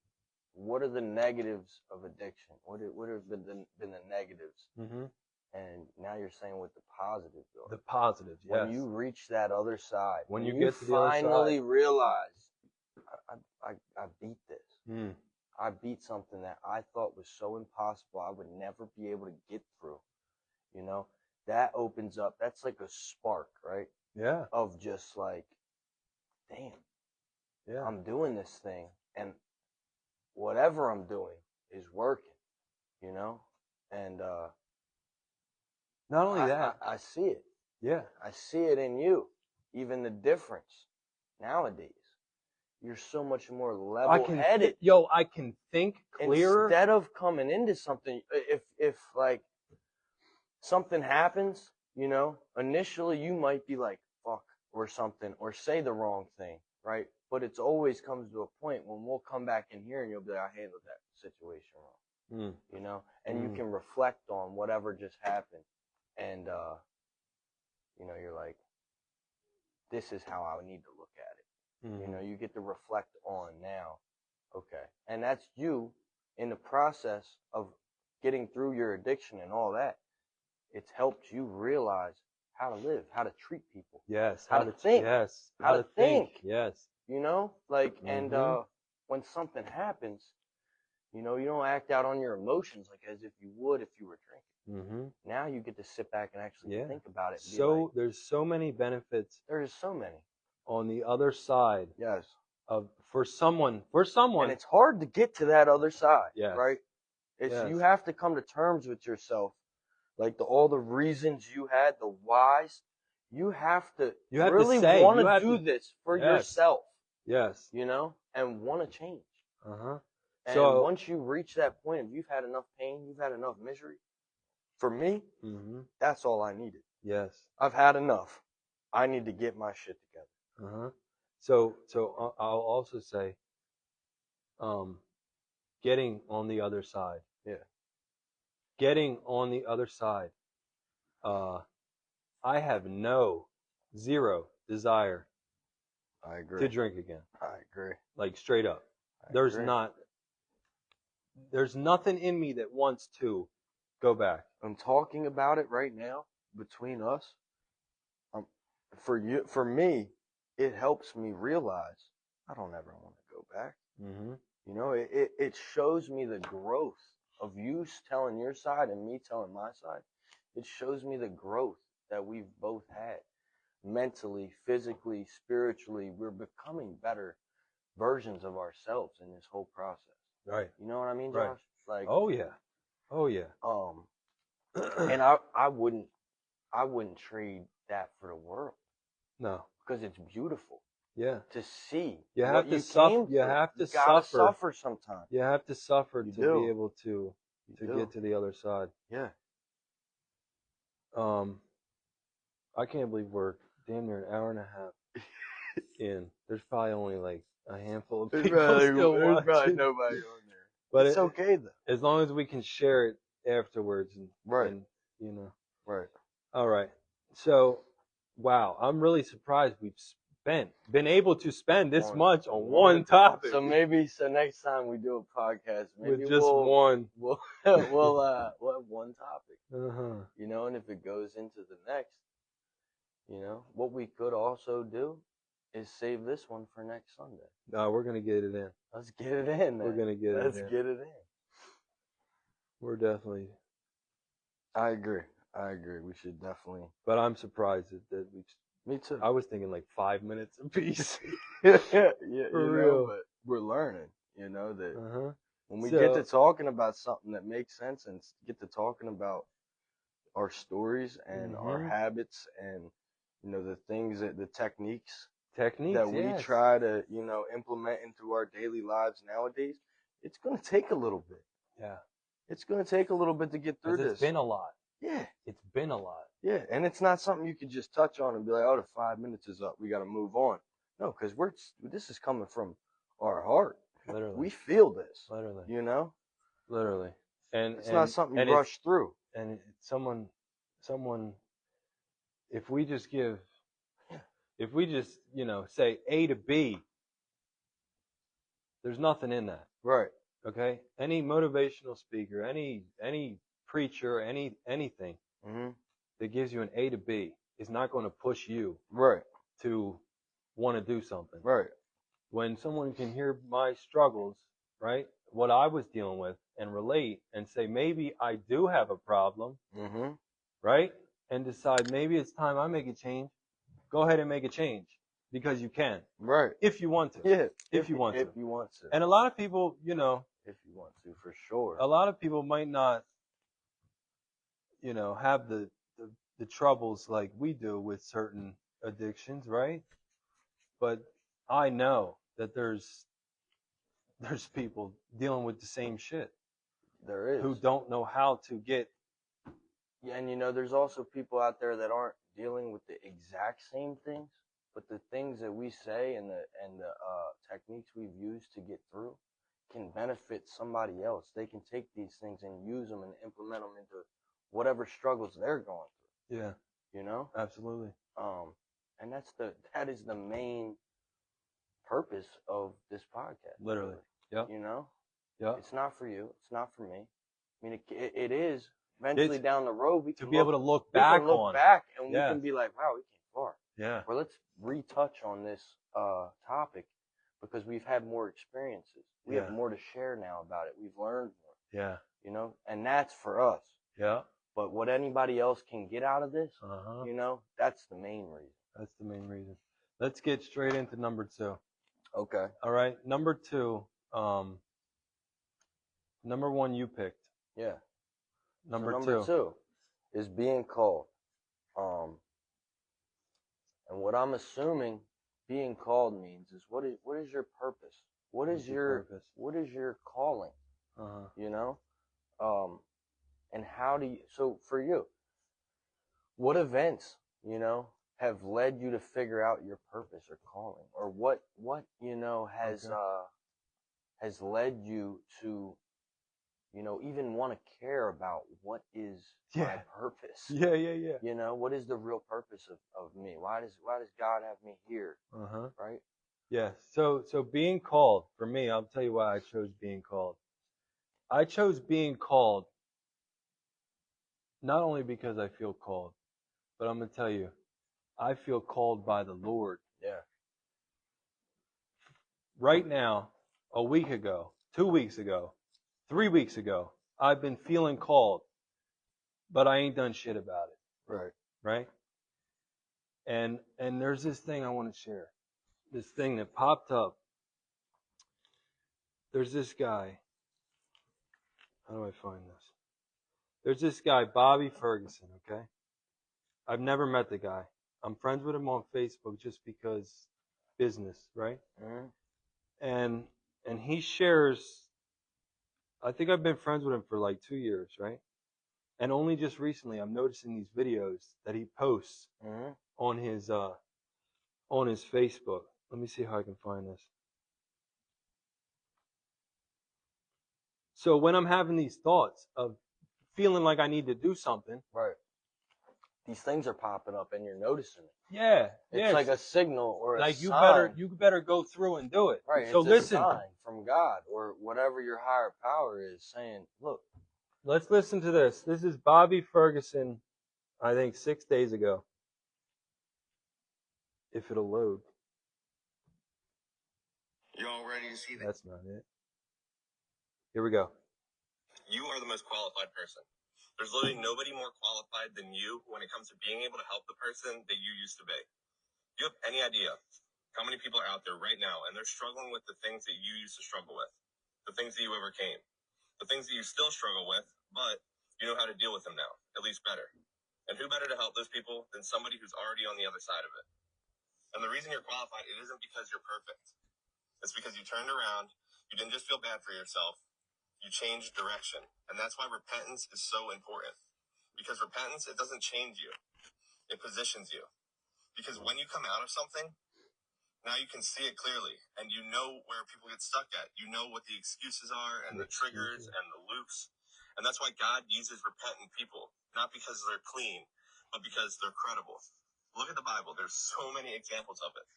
Speaker 2: what are the negatives of addiction? What have been the negatives? Mm-hmm. And now you're saying what the positives are. The
Speaker 1: positives, yes.
Speaker 2: When you reach that other side,
Speaker 1: when you get to the other side,
Speaker 2: finally realize, I beat this. I beat something that I thought was so impossible I would never be able to get through. That opens up. That's like a spark, right?
Speaker 1: Yeah.
Speaker 2: Of just like, damn.
Speaker 1: Yeah.
Speaker 2: I'm doing this thing, and whatever I'm doing is working, and
Speaker 1: not only that,
Speaker 2: I see it.
Speaker 1: Yeah.
Speaker 2: I see it in you. Even the difference nowadays. You're so much more level-headed.
Speaker 1: I can think clearer.
Speaker 2: Instead of coming into something, if like something happens, initially you might be like, fuck, or something, or say the wrong thing, right? But it's always comes to a point when we'll come back in here and you'll be like, I handled that situation wrong, and you can reflect on whatever just happened, and you're like, this is how I need to look at it. You get to reflect on now, okay, and that's you in the process of getting through your addiction and all that. It's helped you realize how to live, how to treat people,
Speaker 1: yes,
Speaker 2: how to think,
Speaker 1: yes,
Speaker 2: how to think,
Speaker 1: yes.
Speaker 2: And when something happens, you don't act out on your emotions like as if you would if you were drinking. Now you get to sit back and actually think about it.
Speaker 1: So there's so many benefits.
Speaker 2: There's so many
Speaker 1: on the other side.
Speaker 2: Yes.
Speaker 1: For someone.
Speaker 2: And it's hard to get to that other side.
Speaker 1: Yes.
Speaker 2: Right? You have to come to terms with yourself. Like all the reasons you had, the whys. You have to really want to do this for yourself.
Speaker 1: Yes.
Speaker 2: And want to change.
Speaker 1: Uh-huh.
Speaker 2: And once you reach that point, if you've had enough pain, you've had enough misery, for me, that's all I needed.
Speaker 1: Yes.
Speaker 2: I've had enough. I need to get my shit together.
Speaker 1: Uh-huh. So I'll also say, getting on the other side.
Speaker 2: Yeah.
Speaker 1: Getting on the other side. I have zero desire.
Speaker 2: I agree.
Speaker 1: To drink again.
Speaker 2: I agree.
Speaker 1: Like straight up. There's nothing in me that wants to go back.
Speaker 2: I'm talking about it right now between us. For me, it helps me realize I don't ever want to go back. It shows me the growth of you telling your side and me telling my side. It shows me the growth that we've both had. Mentally, physically, spiritually, we're becoming better versions of ourselves in this whole process.
Speaker 1: Right.
Speaker 2: You know what I mean, Josh?
Speaker 1: Right. Like, oh yeah.
Speaker 2: And I wouldn't trade that for the world.
Speaker 1: No.
Speaker 2: Because it's beautiful.
Speaker 1: Yeah.
Speaker 2: To see.
Speaker 1: You have to suffer. You have to
Speaker 2: suffer sometimes.
Speaker 1: You have to suffer to be able to get to the other side.
Speaker 2: Yeah.
Speaker 1: I can't believe we're damn near an hour and a half in. There's probably only like a handful of people still watching.
Speaker 2: There's probably nobody on there. But it's okay though.
Speaker 1: As long as we can share it afterwards, and
Speaker 2: right.
Speaker 1: And,
Speaker 2: Right.
Speaker 1: All right. So, wow, I'm really surprised we've been able to spend this much on one topic.
Speaker 2: So next time we do a podcast, maybe
Speaker 1: with just one.
Speaker 2: We'll have one topic.
Speaker 1: Uh-huh.
Speaker 2: You know, and if it goes into the next, you know, what we could also do is save this one for next Sunday.
Speaker 1: No, we're gonna get it in.
Speaker 2: Let's get it in. Then.
Speaker 1: We're gonna get it in.
Speaker 2: Let's get it in.
Speaker 1: We're definitely.
Speaker 2: I agree. We should definitely.
Speaker 1: But I'm surprised that we.
Speaker 2: Me too.
Speaker 1: I was thinking like 5 minutes apiece.
Speaker 2: yeah,
Speaker 1: for real.
Speaker 2: But we're learning. You know that when we
Speaker 1: So,
Speaker 2: get to talking about something that makes sense and get to talking about our stories and our habits and you know the things that the techniques that we try to you know implement into our daily lives nowadays, it's going to take a little bit.
Speaker 1: Yeah.
Speaker 2: It's going to take a little bit to get through this.
Speaker 1: It's been a lot.
Speaker 2: Yeah.
Speaker 1: It's been a lot.
Speaker 2: Yeah, and it's not something you could just touch on and be like, oh, the 5 minutes is up. We got to move on. No, because this is coming from our heart.
Speaker 1: Literally.
Speaker 2: We feel this.
Speaker 1: Literally.
Speaker 2: You know?
Speaker 1: Literally. And
Speaker 2: it's not something you rush through.
Speaker 1: And someone, if we just, you know, say A to B, there's nothing in that.
Speaker 2: Right.
Speaker 1: Okay? Any motivational speaker, any preacher, anything that gives you an A to B is not going to push you to want to do something.
Speaker 2: Right.
Speaker 1: When someone can hear my struggles, right, what I was dealing with, and relate and say, maybe I do have a problem, right, and decide maybe it's time I make a change, go ahead and make a change because you can.
Speaker 2: Right.
Speaker 1: If you want to.
Speaker 2: Yeah.
Speaker 1: If you want to.
Speaker 2: If you want to.
Speaker 1: And a lot of people, you know.
Speaker 2: If you want to, for sure.
Speaker 1: A lot of people might not, you know, have the troubles like we do with certain addictions, right? But I know that there's people dealing with the same shit.
Speaker 2: There is.
Speaker 1: Who don't know how to get.
Speaker 2: Yeah, and you know, there's also people out there that aren't dealing with the exact same things, but the things that we say and the techniques we've used to get through can benefit somebody else. They can take these things and use them and implement them into whatever struggles they're going through.
Speaker 1: Yeah.
Speaker 2: You know?
Speaker 1: Absolutely.
Speaker 2: And that is the main purpose of this podcast.
Speaker 1: Literally. Yeah.
Speaker 2: You know?
Speaker 1: Yeah.
Speaker 2: It's not for you. It's not for me. I mean, it is. Eventually down the road, we can
Speaker 1: be able to look back
Speaker 2: and we can be like, wow, we came far.
Speaker 1: Yeah.
Speaker 2: Or let's retouch on this topic because we've had more experiences. We have more to share now about it. We've learned more.
Speaker 1: Yeah.
Speaker 2: You know, and that's for us.
Speaker 1: Yeah.
Speaker 2: But what anybody else can get out of this, you know, that's the main reason.
Speaker 1: That's the main reason. Let's get straight into number 2.
Speaker 2: Okay.
Speaker 1: All right. Number 2. Number 1 you picked.
Speaker 2: Yeah.
Speaker 1: Number
Speaker 2: 2 is being called. And what I'm assuming being called means is what is your purpose? What is your purpose? What is your calling? You know? And how do you, so for you, what events, you know, have led you to figure out your purpose or calling? Or what you know, has led you to, you know, even want to care about what is my purpose? Yeah. You know, what is the real purpose of me? Why does God have me here? Right?
Speaker 1: Yeah. So being called, for me, I'll tell you why I chose being called. I chose being called not only because I feel called, but I'm going to tell you, I feel called by the Lord.
Speaker 2: Yeah.
Speaker 1: Right now, a week ago, 2 weeks ago, 3 weeks ago, I've been feeling called, but I ain't done shit about it.
Speaker 2: Right.
Speaker 1: Right? And there's this thing I want to share. This thing that popped up. There's this guy. How do I find this? There's this guy, Bobby Ferguson, okay? I've never met the guy. I'm friends with him on Facebook just because business, right? And he shares, I think I've been friends with him for like 2 years, right? And only just recently I'm noticing these videos that he posts on his Facebook. Let me see how I can find this. So when I'm having these thoughts of feeling like I need to do something,
Speaker 2: right, these things are popping up and you're noticing it.
Speaker 1: Yeah.
Speaker 2: It's like a signal or a
Speaker 1: you
Speaker 2: sign.
Speaker 1: you better go through and do it.
Speaker 2: Right.
Speaker 1: So
Speaker 2: it's
Speaker 1: listen.
Speaker 2: a sign from God or whatever your higher power is saying, look.
Speaker 1: Let's listen to this. This is Bobby Ferguson, I think 6 days ago. If it'll load.
Speaker 3: You all ready to see that?
Speaker 1: That's not it. Here we go.
Speaker 3: You are the most qualified person. There's literally nobody more qualified than you when it comes to being able to help the person that you used to be. Do you have any idea how many people are out there right now and they're struggling with the things that you used to struggle with, the things that you overcame, the things that you still struggle with, but you know how to deal with them now, at least better. And who better to help those people than somebody who's already on the other side of it? And the reason you're qualified, it isn't because you're perfect. It's because you turned around, you didn't just feel bad for yourself, you changed direction. And that's why repentance is so important. Because repentance, it doesn't change you. It positions you. Because when you come out of something, now you can see it clearly. And you know where people get stuck at. You know what the excuses are and the triggers and the loops. And that's why God uses repentant people. Not because they're clean, but because they're credible. Look at the Bible. There's so many examples of it.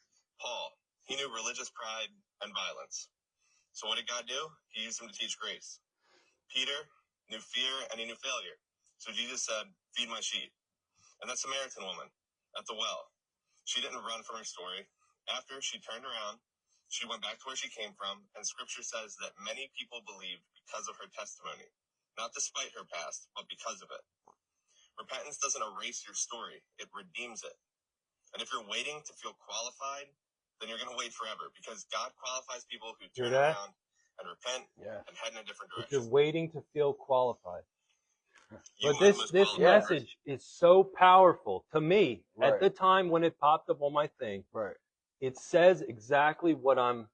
Speaker 3: Paul, he knew religious pride and violence. So what did God do? He used him to teach grace. Peter knew fear and he knew failure. So Jesus said, feed my sheep. And that Samaritan woman at the well, she didn't run from her story. After she turned around, she went back to where she came from. And scripture says that many people believed because of her testimony. Not despite her past, but because of it. Repentance doesn't erase your story. It redeems it. And if you're waiting to feel qualified, then you're going to wait forever because God qualifies people who turn around and repent and head in a different direction.
Speaker 1: If you're waiting to feel qualified.
Speaker 3: You
Speaker 1: But this message is so powerful to me at the time when it popped up on my thing.
Speaker 2: Right.
Speaker 1: It says exactly what I'm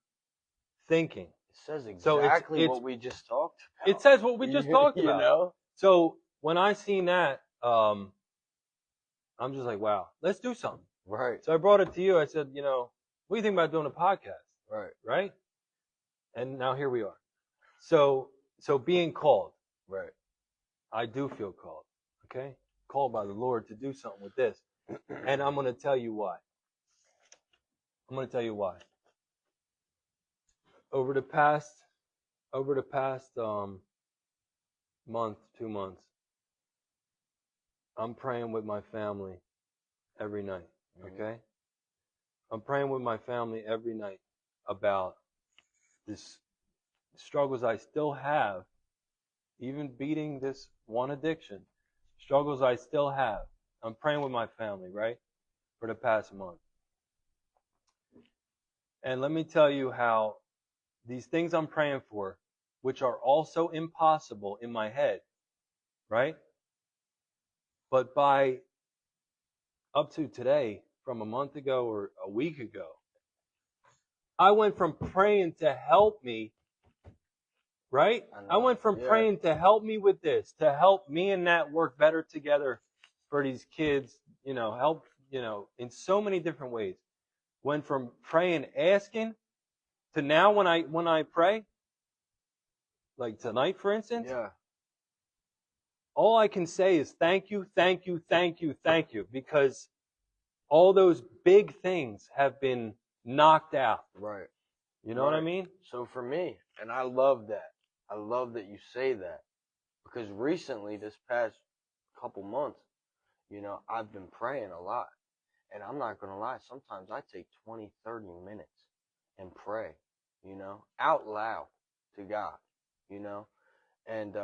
Speaker 1: thinking.
Speaker 2: It says exactly what we just talked about.
Speaker 1: It says what we just talked about.
Speaker 2: You know?
Speaker 1: So when I seen that, I'm just like, wow, let's do something.
Speaker 2: Right.
Speaker 1: So I brought it to you. I said, what do you think about doing a podcast?
Speaker 2: Right.
Speaker 1: Right? And now here we are. So being called.
Speaker 2: Right.
Speaker 1: I do feel called. Okay? Called by the Lord to do something with this. And I'm going to tell you why. Over the past month, 2 months, I'm praying with my family every night. Okay? I'm praying with my family every night about this struggles I still have, even beating this one addiction, struggles I still have. I'm praying with my family, right? For the past month. And let me tell you how these things I'm praying for, which are also impossible in my head, right? But by up to today, from a month ago or a week ago, I went from praying to help me, right? I went from praying to help me with this, to help me and Nat work better together for these kids, help, in so many different ways. Went from praying, asking, to now when I pray, like tonight, for instance, all I can say is thank you, thank you, thank you, thank you, because all those big things have been knocked out.
Speaker 2: Right.
Speaker 1: You know what I mean?
Speaker 2: So for me, and I love that. I love that you say that. Because recently, this past couple months, I've been praying a lot. And I'm not going to lie, sometimes I take 20, 30 minutes and pray, out loud to God, And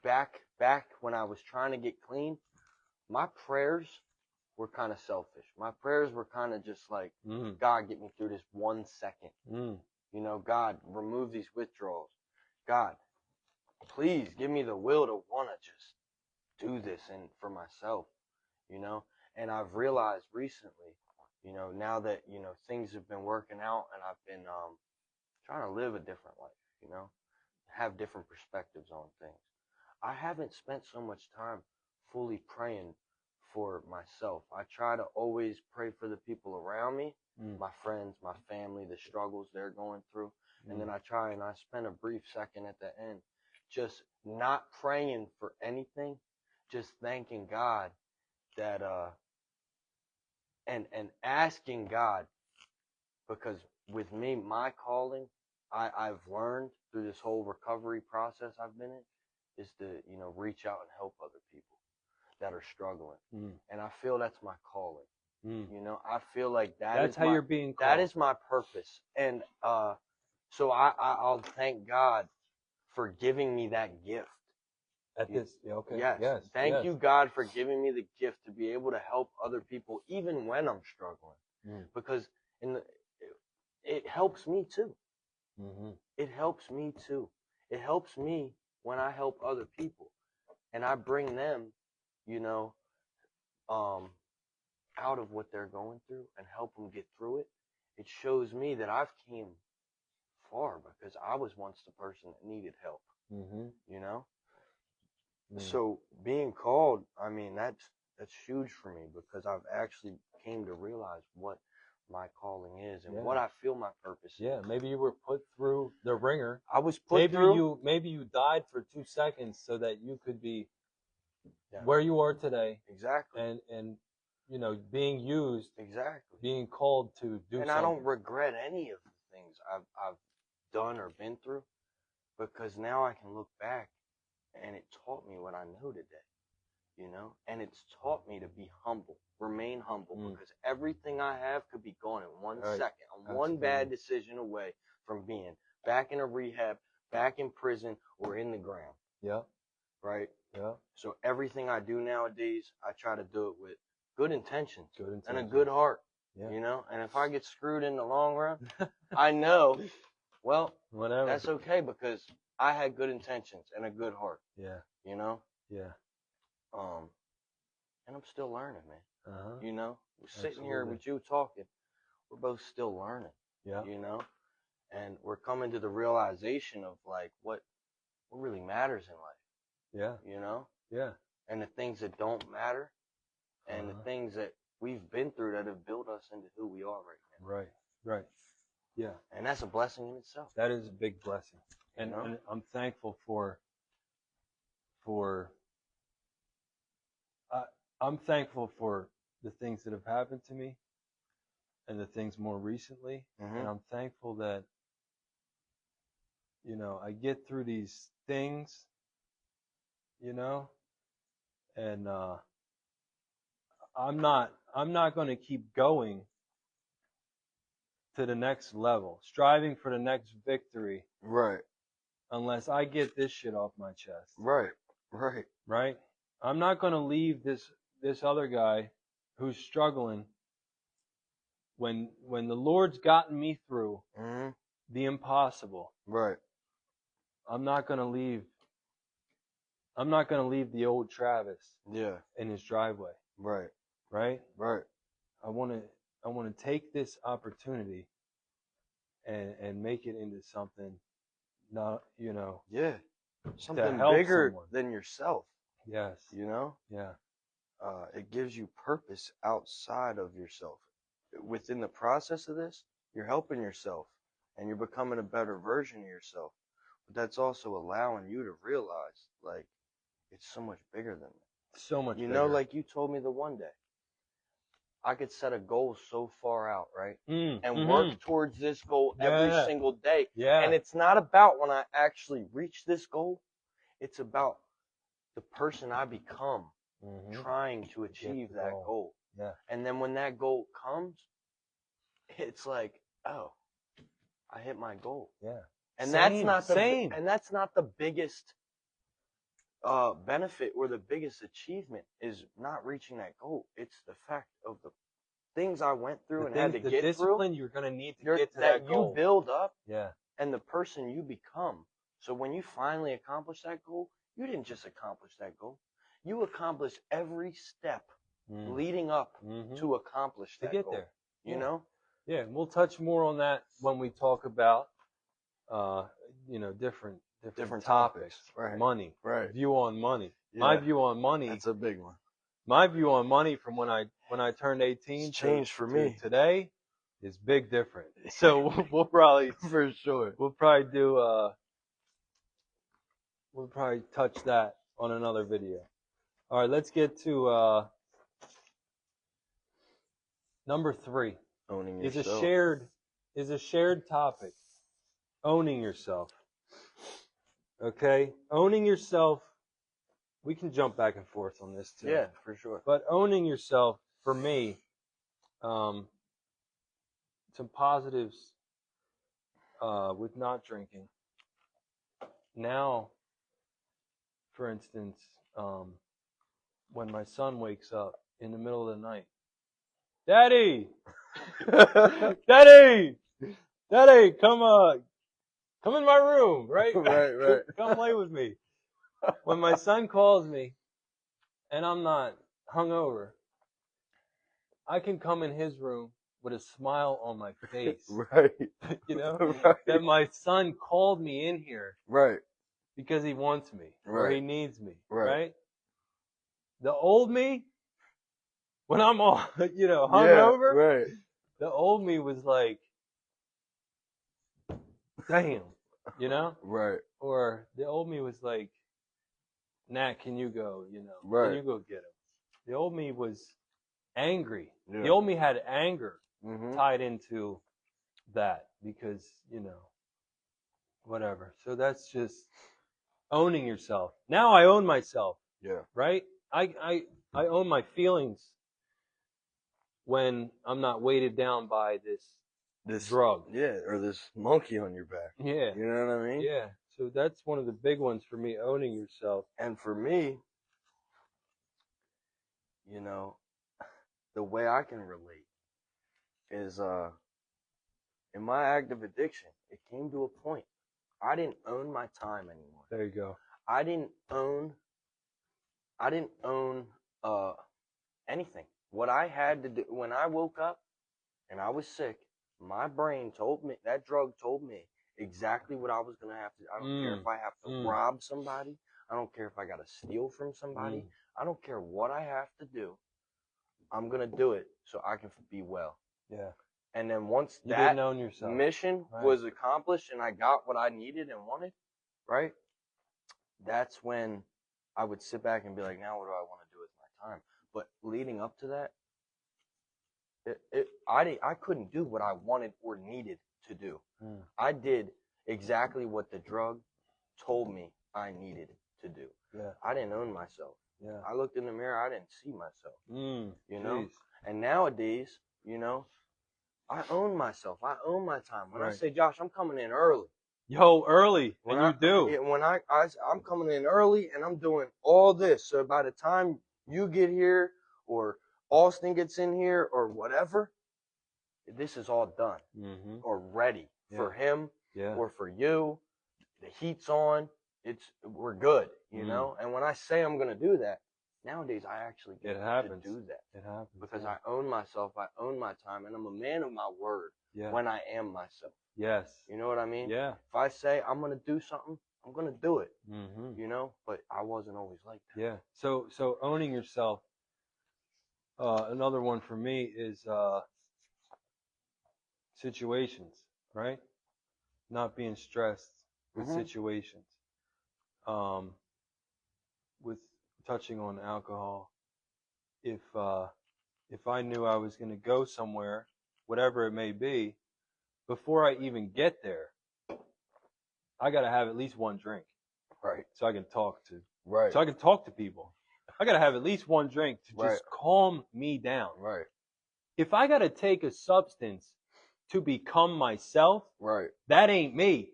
Speaker 2: back when I was trying to get clean, my prayers were kind of selfish. My prayers were kind of just like, God, get me through this 1 second. God, remove these withdrawals. God, please give me the will to want to just do this and for myself, And I've realized recently, now that, things have been working out and I've been trying to live a different life, have different perspectives on things. I haven't spent so much time fully praying for myself. I try to always pray for the people around me, my friends, my family, the struggles they're going through. And then I spend a brief second at the end just not praying for anything, just thanking God that and asking God, because with me, my calling, I've learned through this whole recovery process I've been in, is to, reach out and help other people that are struggling. And I feel that's my calling. I feel like that's
Speaker 1: how you're being called.
Speaker 2: That is my purpose. And so I'll thank God for giving me that gift.
Speaker 1: Okay.
Speaker 2: Yes. Thank you, God, for giving me the gift to be able to help other people even when I'm struggling. Because it helps me too. It helps me too. It helps me when I help other people. And I bring them, out of what they're going through and help them get through it. It shows me that I've came far because I was once the person that needed help. So being called, I mean, that's huge for me because I've actually came to realize what my calling is and what I feel my purpose is.
Speaker 1: Yeah, maybe you were put through the ringer.
Speaker 2: I was put through.
Speaker 1: Maybe you died for 2 seconds so that you could be where you are today.
Speaker 2: Exactly.
Speaker 1: And being used.
Speaker 2: Exactly.
Speaker 1: Being called to do something.
Speaker 2: And I don't regret any of the things I've done or been through, because now I can look back and it taught me what I know today. And it's taught me to be humble, remain humble, because everything I have could be gone in 1 second. I'm one bad decision away from being back in a rehab, back in prison, or in the ground.
Speaker 1: Yeah.
Speaker 2: Right?
Speaker 1: Yeah.
Speaker 2: So everything I do nowadays, I try to do it with good intentions. And a good heart.
Speaker 1: Yeah.
Speaker 2: And if I get screwed in the long run, I know, well,
Speaker 1: whatever.
Speaker 2: That's okay because I had good intentions and a good heart.
Speaker 1: Yeah.
Speaker 2: Yeah. And I'm still learning, man. We're sitting here with you talking. We're both still learning.
Speaker 1: Yeah.
Speaker 2: And we're coming to the realization of like what really matters in life.
Speaker 1: Yeah. Yeah.
Speaker 2: And the things that don't matter, and the things that we've been through that have built us into who we are right now.
Speaker 1: Right. Yeah.
Speaker 2: And that's a blessing in itself.
Speaker 1: That is a big blessing. And I'm thankful I'm thankful for the things that have happened to me and the things more recently. And I'm thankful that, I get through these things, and I'm not going to keep going to the next level, striving for the next victory.
Speaker 2: Right.
Speaker 1: Unless I get this shit off my chest.
Speaker 2: Right.
Speaker 1: I'm not going to leave this other guy who's struggling when the Lord's gotten me through the impossible.
Speaker 2: Right.
Speaker 1: I'm not going to leave the old Travis in his driveway.
Speaker 2: Right.
Speaker 1: I want to take this opportunity and make it into something
Speaker 2: something bigger than yourself.
Speaker 1: Yes.
Speaker 2: Yeah. It gives you purpose outside of yourself. Within the process of this, you're helping yourself and you're becoming a better version of yourself. But that's also allowing you to realize, like, it's so much bigger than that.
Speaker 1: So much bigger.
Speaker 2: Like you told me the one day, I could set a goal so far out, right? And work towards this goal every single day.
Speaker 1: Yeah.
Speaker 2: And it's not about when I actually reach this goal. It's about the person I become trying to achieve that goal.
Speaker 1: Yeah.
Speaker 2: And then when that goal comes, it's like, oh, I hit my goal.
Speaker 1: Yeah.
Speaker 2: And that's not the biggest benefit or the biggest achievement is not reaching that goal. It's the fact of the things I went through and had to get through.
Speaker 1: The discipline you're going to need to get to that goal.
Speaker 2: You build up.
Speaker 1: Yeah.
Speaker 2: And the person you become. So when you finally accomplish that goal, you didn't just accomplish that goal. You accomplished every step leading up to accomplish that goal.
Speaker 1: To get there.
Speaker 2: Yeah,
Speaker 1: and we'll touch more on that when we talk about, different topics.
Speaker 2: Right.
Speaker 1: Money.
Speaker 2: Right.
Speaker 1: View on money.
Speaker 2: Yeah.
Speaker 1: My view on money.
Speaker 2: That's a big one.
Speaker 1: My view on money from when I turned 18
Speaker 2: it's changed for me
Speaker 1: today is big different. So we'll probably
Speaker 2: for sure.
Speaker 1: We'll probably do we'll probably touch that on another video. All right, let's get to Number 3
Speaker 2: Owning
Speaker 1: is
Speaker 2: yourself.
Speaker 1: a shared topic. Owning yourself. Okay? Owning yourself. We can jump back and forth on this too.
Speaker 2: Yeah, for sure.
Speaker 1: But owning yourself, for me, some positives with not drinking. Now, for instance, when my son wakes up in the middle of the night, Daddy! Daddy! Daddy, come in my room, right?
Speaker 2: Right.
Speaker 1: Come play with me. When my son calls me and I'm not hungover, I can come in his room with a smile on my face.
Speaker 2: Right.
Speaker 1: You know?
Speaker 2: Right.
Speaker 1: That my son called me in here.
Speaker 2: Right.
Speaker 1: Because he wants me. Or
Speaker 2: Right.
Speaker 1: he needs me.
Speaker 2: Right.
Speaker 1: Right? The old me, when I'm all, hungover,
Speaker 2: right.
Speaker 1: the old me was like, damn,
Speaker 2: Right.
Speaker 1: Or the old me was like, Nat, can you go,
Speaker 2: Right.
Speaker 1: Can you go get him? The old me was angry.
Speaker 2: Yeah.
Speaker 1: The old me had anger
Speaker 2: Mm-hmm.
Speaker 1: tied into that because, whatever. So that's just owning yourself. Now I own myself.
Speaker 2: Yeah.
Speaker 1: Right? I own my feelings when I'm not weighted down by this drug.
Speaker 2: Yeah, or this monkey on your back.
Speaker 1: Yeah.
Speaker 2: You know what I mean?
Speaker 1: Yeah. So that's one of the big ones for me, owning yourself.
Speaker 2: And for me, the way I can relate is in my active addiction, it came to a point. I didn't own my time anymore.
Speaker 1: There you go.
Speaker 2: I didn't own anything. What I had to do when I woke up and I was sick, my brain told me, that drug told me exactly what I was going to have to do. I don't care if I have to rob somebody. I don't care if I got to steal from somebody. I don't care what I have to do. I'm going to do it so I can be well.
Speaker 1: Yeah.
Speaker 2: And then once
Speaker 1: you
Speaker 2: that
Speaker 1: didn't own yourself.
Speaker 2: mission was accomplished and I got what I needed and wanted, right? That's when I would sit back and be like, now what do I want to do with my time? But leading up to that, I couldn't do what I wanted or needed to do. I did exactly what the drug told me I needed to do.
Speaker 1: Yeah.
Speaker 2: I didn't own myself.
Speaker 1: Yeah.
Speaker 2: I looked in the mirror, I didn't see myself. You know?
Speaker 1: Geez.
Speaker 2: And nowadays, I own myself. I own my time. When I say, Josh, I'm coming in early.
Speaker 1: Yo, early. And you do.
Speaker 2: When I'm coming in early and I'm doing all this. So by the time you get here or Ostan gets in here or whatever, this is all done or ready for him or for you. The heat's on. We're good, And when I say I'm going to do that, nowadays I actually get to do that.
Speaker 1: It happens.
Speaker 2: Because I own myself, I own my time, and I'm a man of my word when I am myself.
Speaker 1: Yes.
Speaker 2: You know what I mean?
Speaker 1: Yeah.
Speaker 2: If I say I'm going to do something, I'm going to do it. But I wasn't always like that.
Speaker 1: Yeah. So owning yourself, another one for me is situations, right? Not being stressed with situations. With touching on alcohol, if I knew I was going to go somewhere, whatever it may be, before I even get there, I got to have at least one drink.
Speaker 2: Right.
Speaker 1: So I can talk to.
Speaker 2: Right.
Speaker 1: So I can talk to people. I got to have at least one drink to just calm me down.
Speaker 2: Right.
Speaker 1: If I got to take a substance to become myself, that ain't me.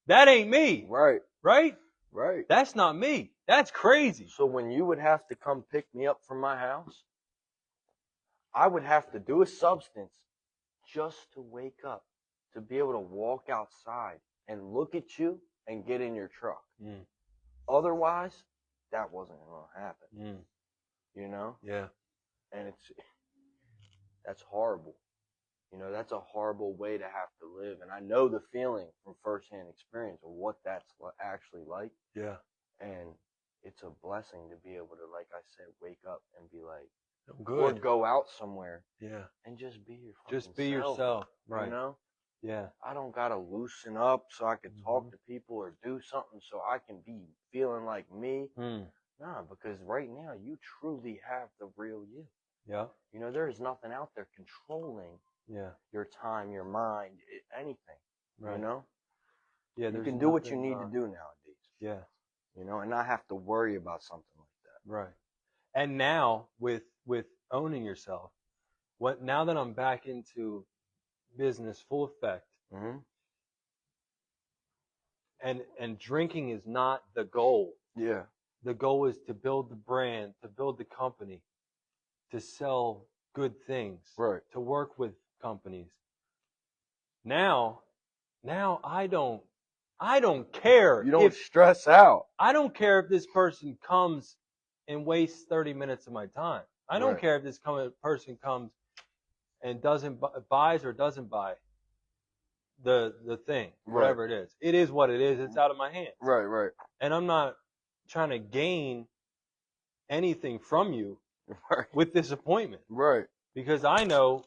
Speaker 1: That ain't me.
Speaker 2: Right.
Speaker 1: Right?
Speaker 2: Right.
Speaker 1: That's not me. That's crazy.
Speaker 2: So when you would have to come pick me up from my house, I would have to do a substance just to wake up, to be able to walk outside and look at you and get in your truck. Otherwise, that wasn't going to happen.
Speaker 1: Yeah.
Speaker 2: And that's horrible. That's a horrible way to have to live. And I know the feeling from firsthand experience of what that's actually like.
Speaker 1: Yeah.
Speaker 2: And it's a blessing to be able to, like I said, wake up and be like,
Speaker 1: I'm good.
Speaker 2: or go out somewhere.
Speaker 1: Yeah.
Speaker 2: And just be your fucking
Speaker 1: Just be
Speaker 2: self,
Speaker 1: yourself. Right. Yeah.
Speaker 2: I don't got to loosen up so I can talk to people or do something so I can be feeling like me. Nah, because right now you truly have the real you.
Speaker 1: Yeah.
Speaker 2: You know, there is nothing out there controlling your time, your mind, anything.
Speaker 1: Right.
Speaker 2: You know?
Speaker 1: Yeah,
Speaker 2: you can do what you need to do nowadays.
Speaker 1: Yeah.
Speaker 2: You know, and not have to worry about something like that.
Speaker 1: Right. And now with owning yourself, now that I'm back into business full effect, and drinking is not the goal.
Speaker 2: Yeah.
Speaker 1: The goal is to build the brand, to build the company, to sell good things,
Speaker 2: right,
Speaker 1: to work with companies. Now I don't care.
Speaker 2: You don't stress out.
Speaker 1: I don't care if this person comes and wastes 30 minutes of my time. I don't care if this person comes and buys or doesn't buy the thing, whatever it is. It is what it is. It's out of my hands.
Speaker 2: Right.
Speaker 1: And I'm not trying to gain anything from you with this appointment.
Speaker 2: Right.
Speaker 1: Because I know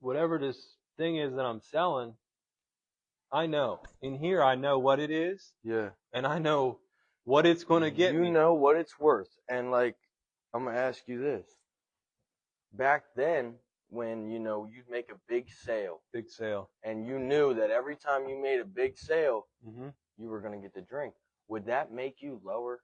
Speaker 1: whatever this thing is that I'm selling, I know. In here, I know what it is.
Speaker 2: Yeah.
Speaker 1: And I know what it's going to get me.
Speaker 2: You know what it's worth. And, like, I'm going to ask you this. Back then, when, you know, you'd make a big sale. And you knew that every time you made a big sale, you were going to get the drink. Would that make you lower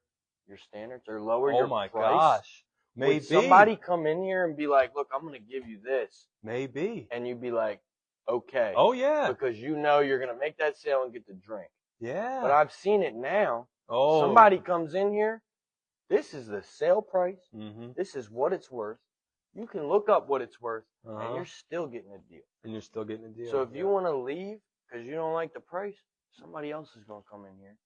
Speaker 2: your standards or lower your price? Oh, my gosh.
Speaker 1: Maybe.
Speaker 2: Would somebody come in here and be like, look, I'm going to give you this?
Speaker 1: Maybe.
Speaker 2: And you'd be like, okay.
Speaker 1: Oh, yeah.
Speaker 2: Because you know you're going to make that sale and get the drink.
Speaker 1: Yeah.
Speaker 2: But I've seen it now.
Speaker 1: Oh.
Speaker 2: Somebody comes in here. This is the sale price. This is what it's worth. You can look up what it's worth, and you're still getting a deal. So if you want to leave because you don't like the price, somebody else is going to come in here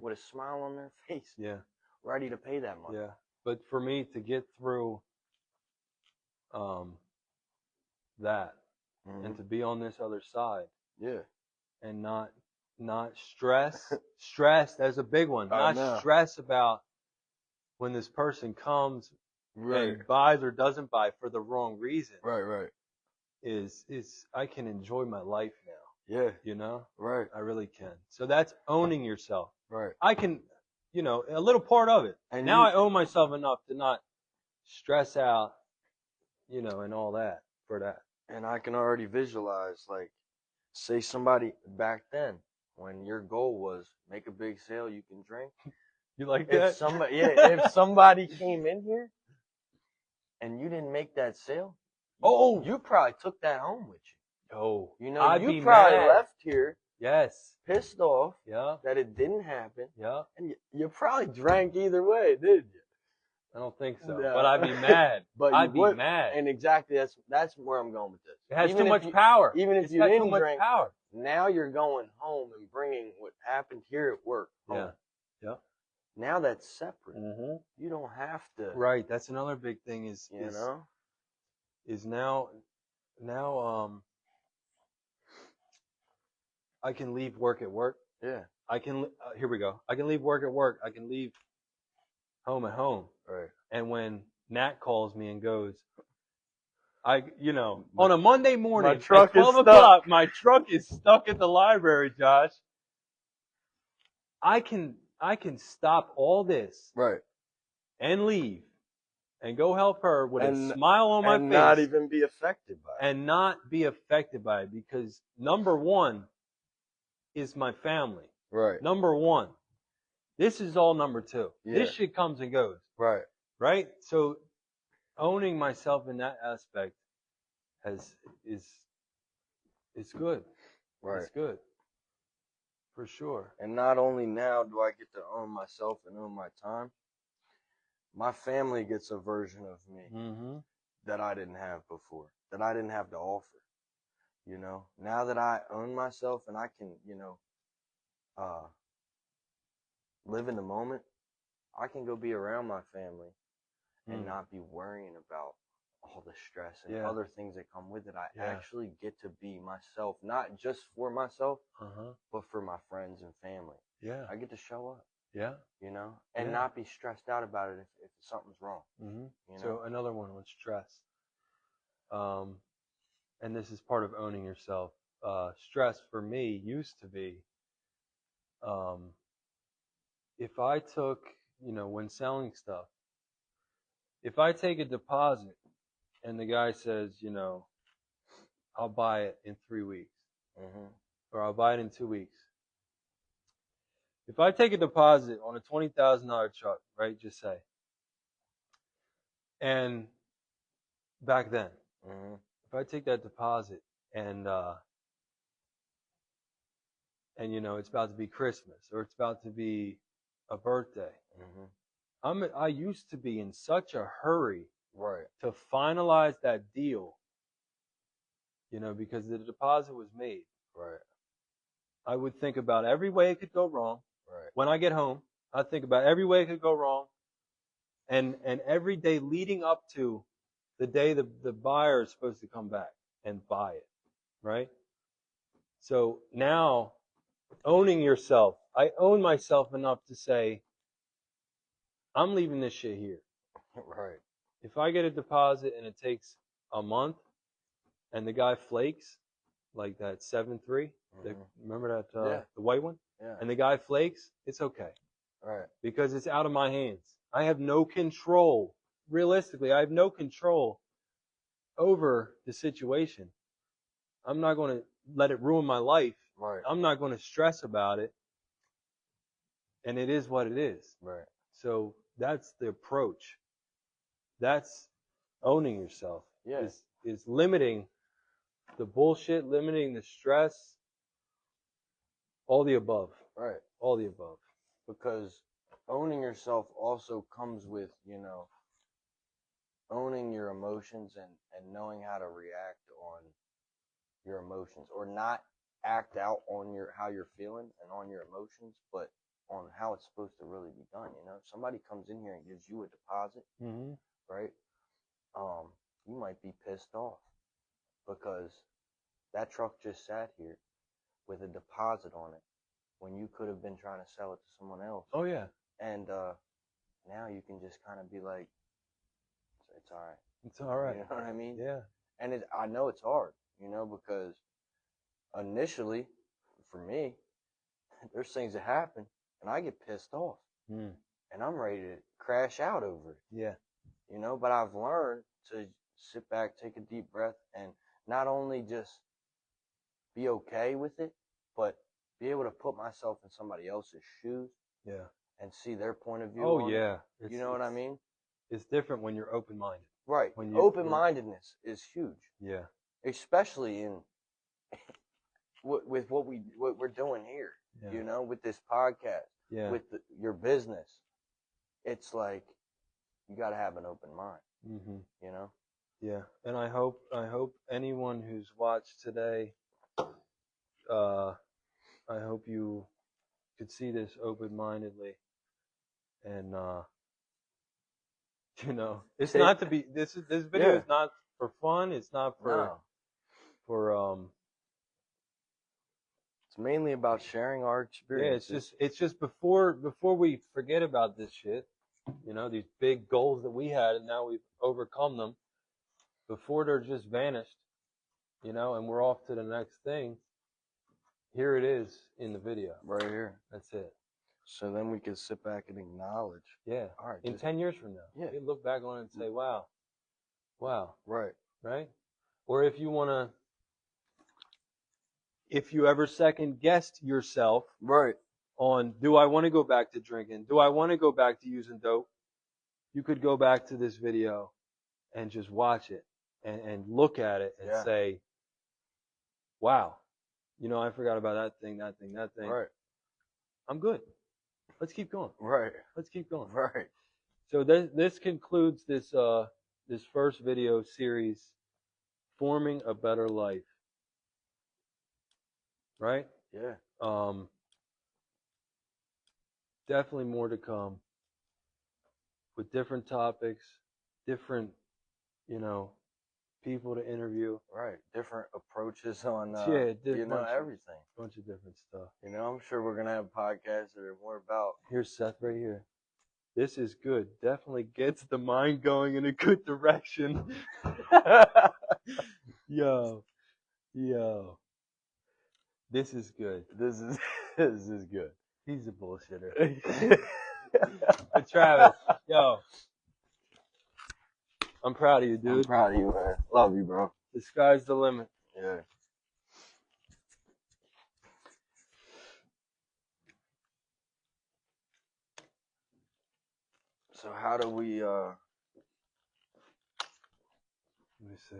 Speaker 2: with a smile on their face.
Speaker 1: Yeah.
Speaker 2: Ready to pay that money.
Speaker 1: Yeah. But for me to get through that and to be on this other side.
Speaker 2: Yeah.
Speaker 1: And not stress. Stress, that's a big one. Not stress about when this person comes and buys or doesn't buy for the wrong reason.
Speaker 2: Right.
Speaker 1: Is I can enjoy my life now.
Speaker 2: Yeah.
Speaker 1: You know?
Speaker 2: Right.
Speaker 1: I really can. So that's owning yourself.
Speaker 2: Right.
Speaker 1: I can, you know, a little part of it. And now I own myself enough to not stress out, you know, and all that for that.
Speaker 2: And I can already visualize, like, say somebody back then, when your goal was make a big sale, you can drink.
Speaker 1: You like that?
Speaker 2: If somebody came in here and you didn't make that sale, you probably took that home with you.
Speaker 1: Oh,
Speaker 2: you know, you probably left here.
Speaker 1: Yes.
Speaker 2: Pissed off.
Speaker 1: Yeah.
Speaker 2: That it didn't happen.
Speaker 1: Yeah.
Speaker 2: And you probably drank either way, didn't you?
Speaker 1: I don't think so. No. But I'd be mad. I'd be mad.
Speaker 2: And exactly, that's where I'm going with this.
Speaker 1: It has too much power.
Speaker 2: Even if you didn't drink, now you're going home and bringing what happened here at work home.
Speaker 1: Yeah.
Speaker 2: Now that's separate. You don't have to.
Speaker 1: Right. That's another big thing is now I can leave work at work.
Speaker 2: Yeah.
Speaker 1: I can here we go. I can leave work at work. I can leave home at home.
Speaker 2: Right.
Speaker 1: And when Nat calls me and goes, on a Monday morning at 12 o'clock, my truck is stuck at the library, Josh. I can stop all this.
Speaker 2: Right.
Speaker 1: And leave. And go help her with a smile on my face.
Speaker 2: And not even be affected by it.
Speaker 1: And not be affected by it. Because number one is my family.
Speaker 2: Right.
Speaker 1: Number one. This is all number two.
Speaker 2: Yeah.
Speaker 1: This shit comes and goes.
Speaker 2: Right.
Speaker 1: Right? So owning myself in that aspect is good.
Speaker 2: Right.
Speaker 1: It's good. For sure.
Speaker 2: And not only now do I get to own myself and own my time, my family gets a version of me that I didn't have before, that I didn't have to offer. You know, now that I own myself and I can, live in the moment, I can go be around my family and not be worrying about all the stress and other things that come with it. I actually get to be myself, not just for myself, but for my friends and family.
Speaker 1: Yeah.
Speaker 2: I get to show up.
Speaker 1: Yeah.
Speaker 2: You know, and not be stressed out about it if something's wrong.
Speaker 1: You know? So another one was stress. And this is part of owning yourself. Stress for me used to be, if I took, when selling stuff, if I take a deposit and the guy says, I'll buy it in 3 weeks, or I'll buy it in 2 weeks. If I take a deposit on a $20,000 truck, right, just say, and back then, if I take that deposit and it's about to be Christmas or it's about to be a birthday, I used to be in such a hurry to finalize that deal, because the deposit was made.
Speaker 2: Right.
Speaker 1: I would think about every way it could go wrong.
Speaker 2: Right.
Speaker 1: When I get home, I think about every way it could go wrong, and every day leading up to the day the buyer is supposed to come back and buy it, right? So now, owning yourself, I own myself enough to say, I'm leaving this shit here.
Speaker 2: Right.
Speaker 1: If I get a deposit and it takes a month, and the guy flakes, like that 7-3, remember that the white one?
Speaker 2: Yeah.
Speaker 1: And the guy flakes, it's okay.
Speaker 2: Right.
Speaker 1: Because it's out of my hands. I have no control. Realistically, I have no control over the situation. I'm not going to let it ruin my life.
Speaker 2: Right.
Speaker 1: I'm not going to stress about it. And it is what it is.
Speaker 2: Right.
Speaker 1: So that's the approach. That's owning yourself.
Speaker 2: Yeah.
Speaker 1: Is limiting the bullshit, limiting the stress, all the above.
Speaker 2: Right.
Speaker 1: All the above.
Speaker 2: Because owning yourself also comes with, owning your emotions and knowing how to react on your emotions, or not act out on how you're feeling and on your emotions, but on how it's supposed to really be done. If somebody comes in here and gives you a deposit, right? You might be pissed off because that truck just sat here with a deposit on it when you could have been trying to sell it to someone else.
Speaker 1: Oh yeah.
Speaker 2: And now you can just kind of be like, it's all right.
Speaker 1: It's all right.
Speaker 2: You know what I mean?
Speaker 1: Yeah.
Speaker 2: And I know it's hard, because initially, for me, there's things that happen and I get pissed off and I'm ready to crash out over it.
Speaker 1: Yeah.
Speaker 2: But I've learned to sit back, take a deep breath, and not only just be okay with it, but be able to put myself in somebody else's shoes.
Speaker 1: Yeah.
Speaker 2: And see their point of view.
Speaker 1: Oh yeah.
Speaker 2: You know what I mean?
Speaker 1: It's different when you're open-minded.
Speaker 2: Right. Open-mindedness is huge.
Speaker 1: Yeah. Especially
Speaker 2: in with what we're doing here.
Speaker 1: Yeah.
Speaker 2: With this podcast.
Speaker 1: Yeah.
Speaker 2: With your business. It's like you got to have an open mind.
Speaker 1: Yeah. And I hope anyone who's watched today, I hope you could see this open-mindedly, and it's not to be. This video is not for fun. It's not for
Speaker 2: It's mainly about sharing our experiences.
Speaker 1: Yeah, it's just before we forget about this shit. These big goals that we had, and now we've overcome them. Before they're just vanished, and we're off to the next thing. Here it is in the video.
Speaker 2: Right here.
Speaker 1: That's it.
Speaker 2: So then we can sit back and acknowledge.
Speaker 1: Yeah.
Speaker 2: All right.
Speaker 1: In 10 years from now.
Speaker 2: Yeah.
Speaker 1: You look back on it and say, wow.
Speaker 2: Right.
Speaker 1: Right? Or if you ever second guessed yourself.
Speaker 2: Right.
Speaker 1: On, do I want to go back to drinking? Do I want to go back to using dope? You could go back to this video and just watch it and look at it and say, wow. I forgot about that thing.
Speaker 2: Right.
Speaker 1: I'm good. Let's keep going.
Speaker 2: Right.
Speaker 1: Let's keep going.
Speaker 2: Right.
Speaker 1: So this concludes this first video series, Forming a Better Life. Right?
Speaker 2: Yeah.
Speaker 1: Definitely more to come with different topics, different, people to interview.
Speaker 2: Right. Different approaches on, everything.
Speaker 1: Bunch of different stuff.
Speaker 2: I'm sure we're going to have podcasts that are more about.
Speaker 1: Here's Seth right here. This is good. Definitely gets the mind going in a good direction. Yo. This is good.
Speaker 2: This is good.
Speaker 1: He's a bullshitter. But Travis, yo. I'm proud of you,
Speaker 2: I'm
Speaker 1: dude.
Speaker 2: proud of you, man. Love you, bro.
Speaker 1: The sky's the limit.
Speaker 2: Yeah. So how do we
Speaker 1: Let me see.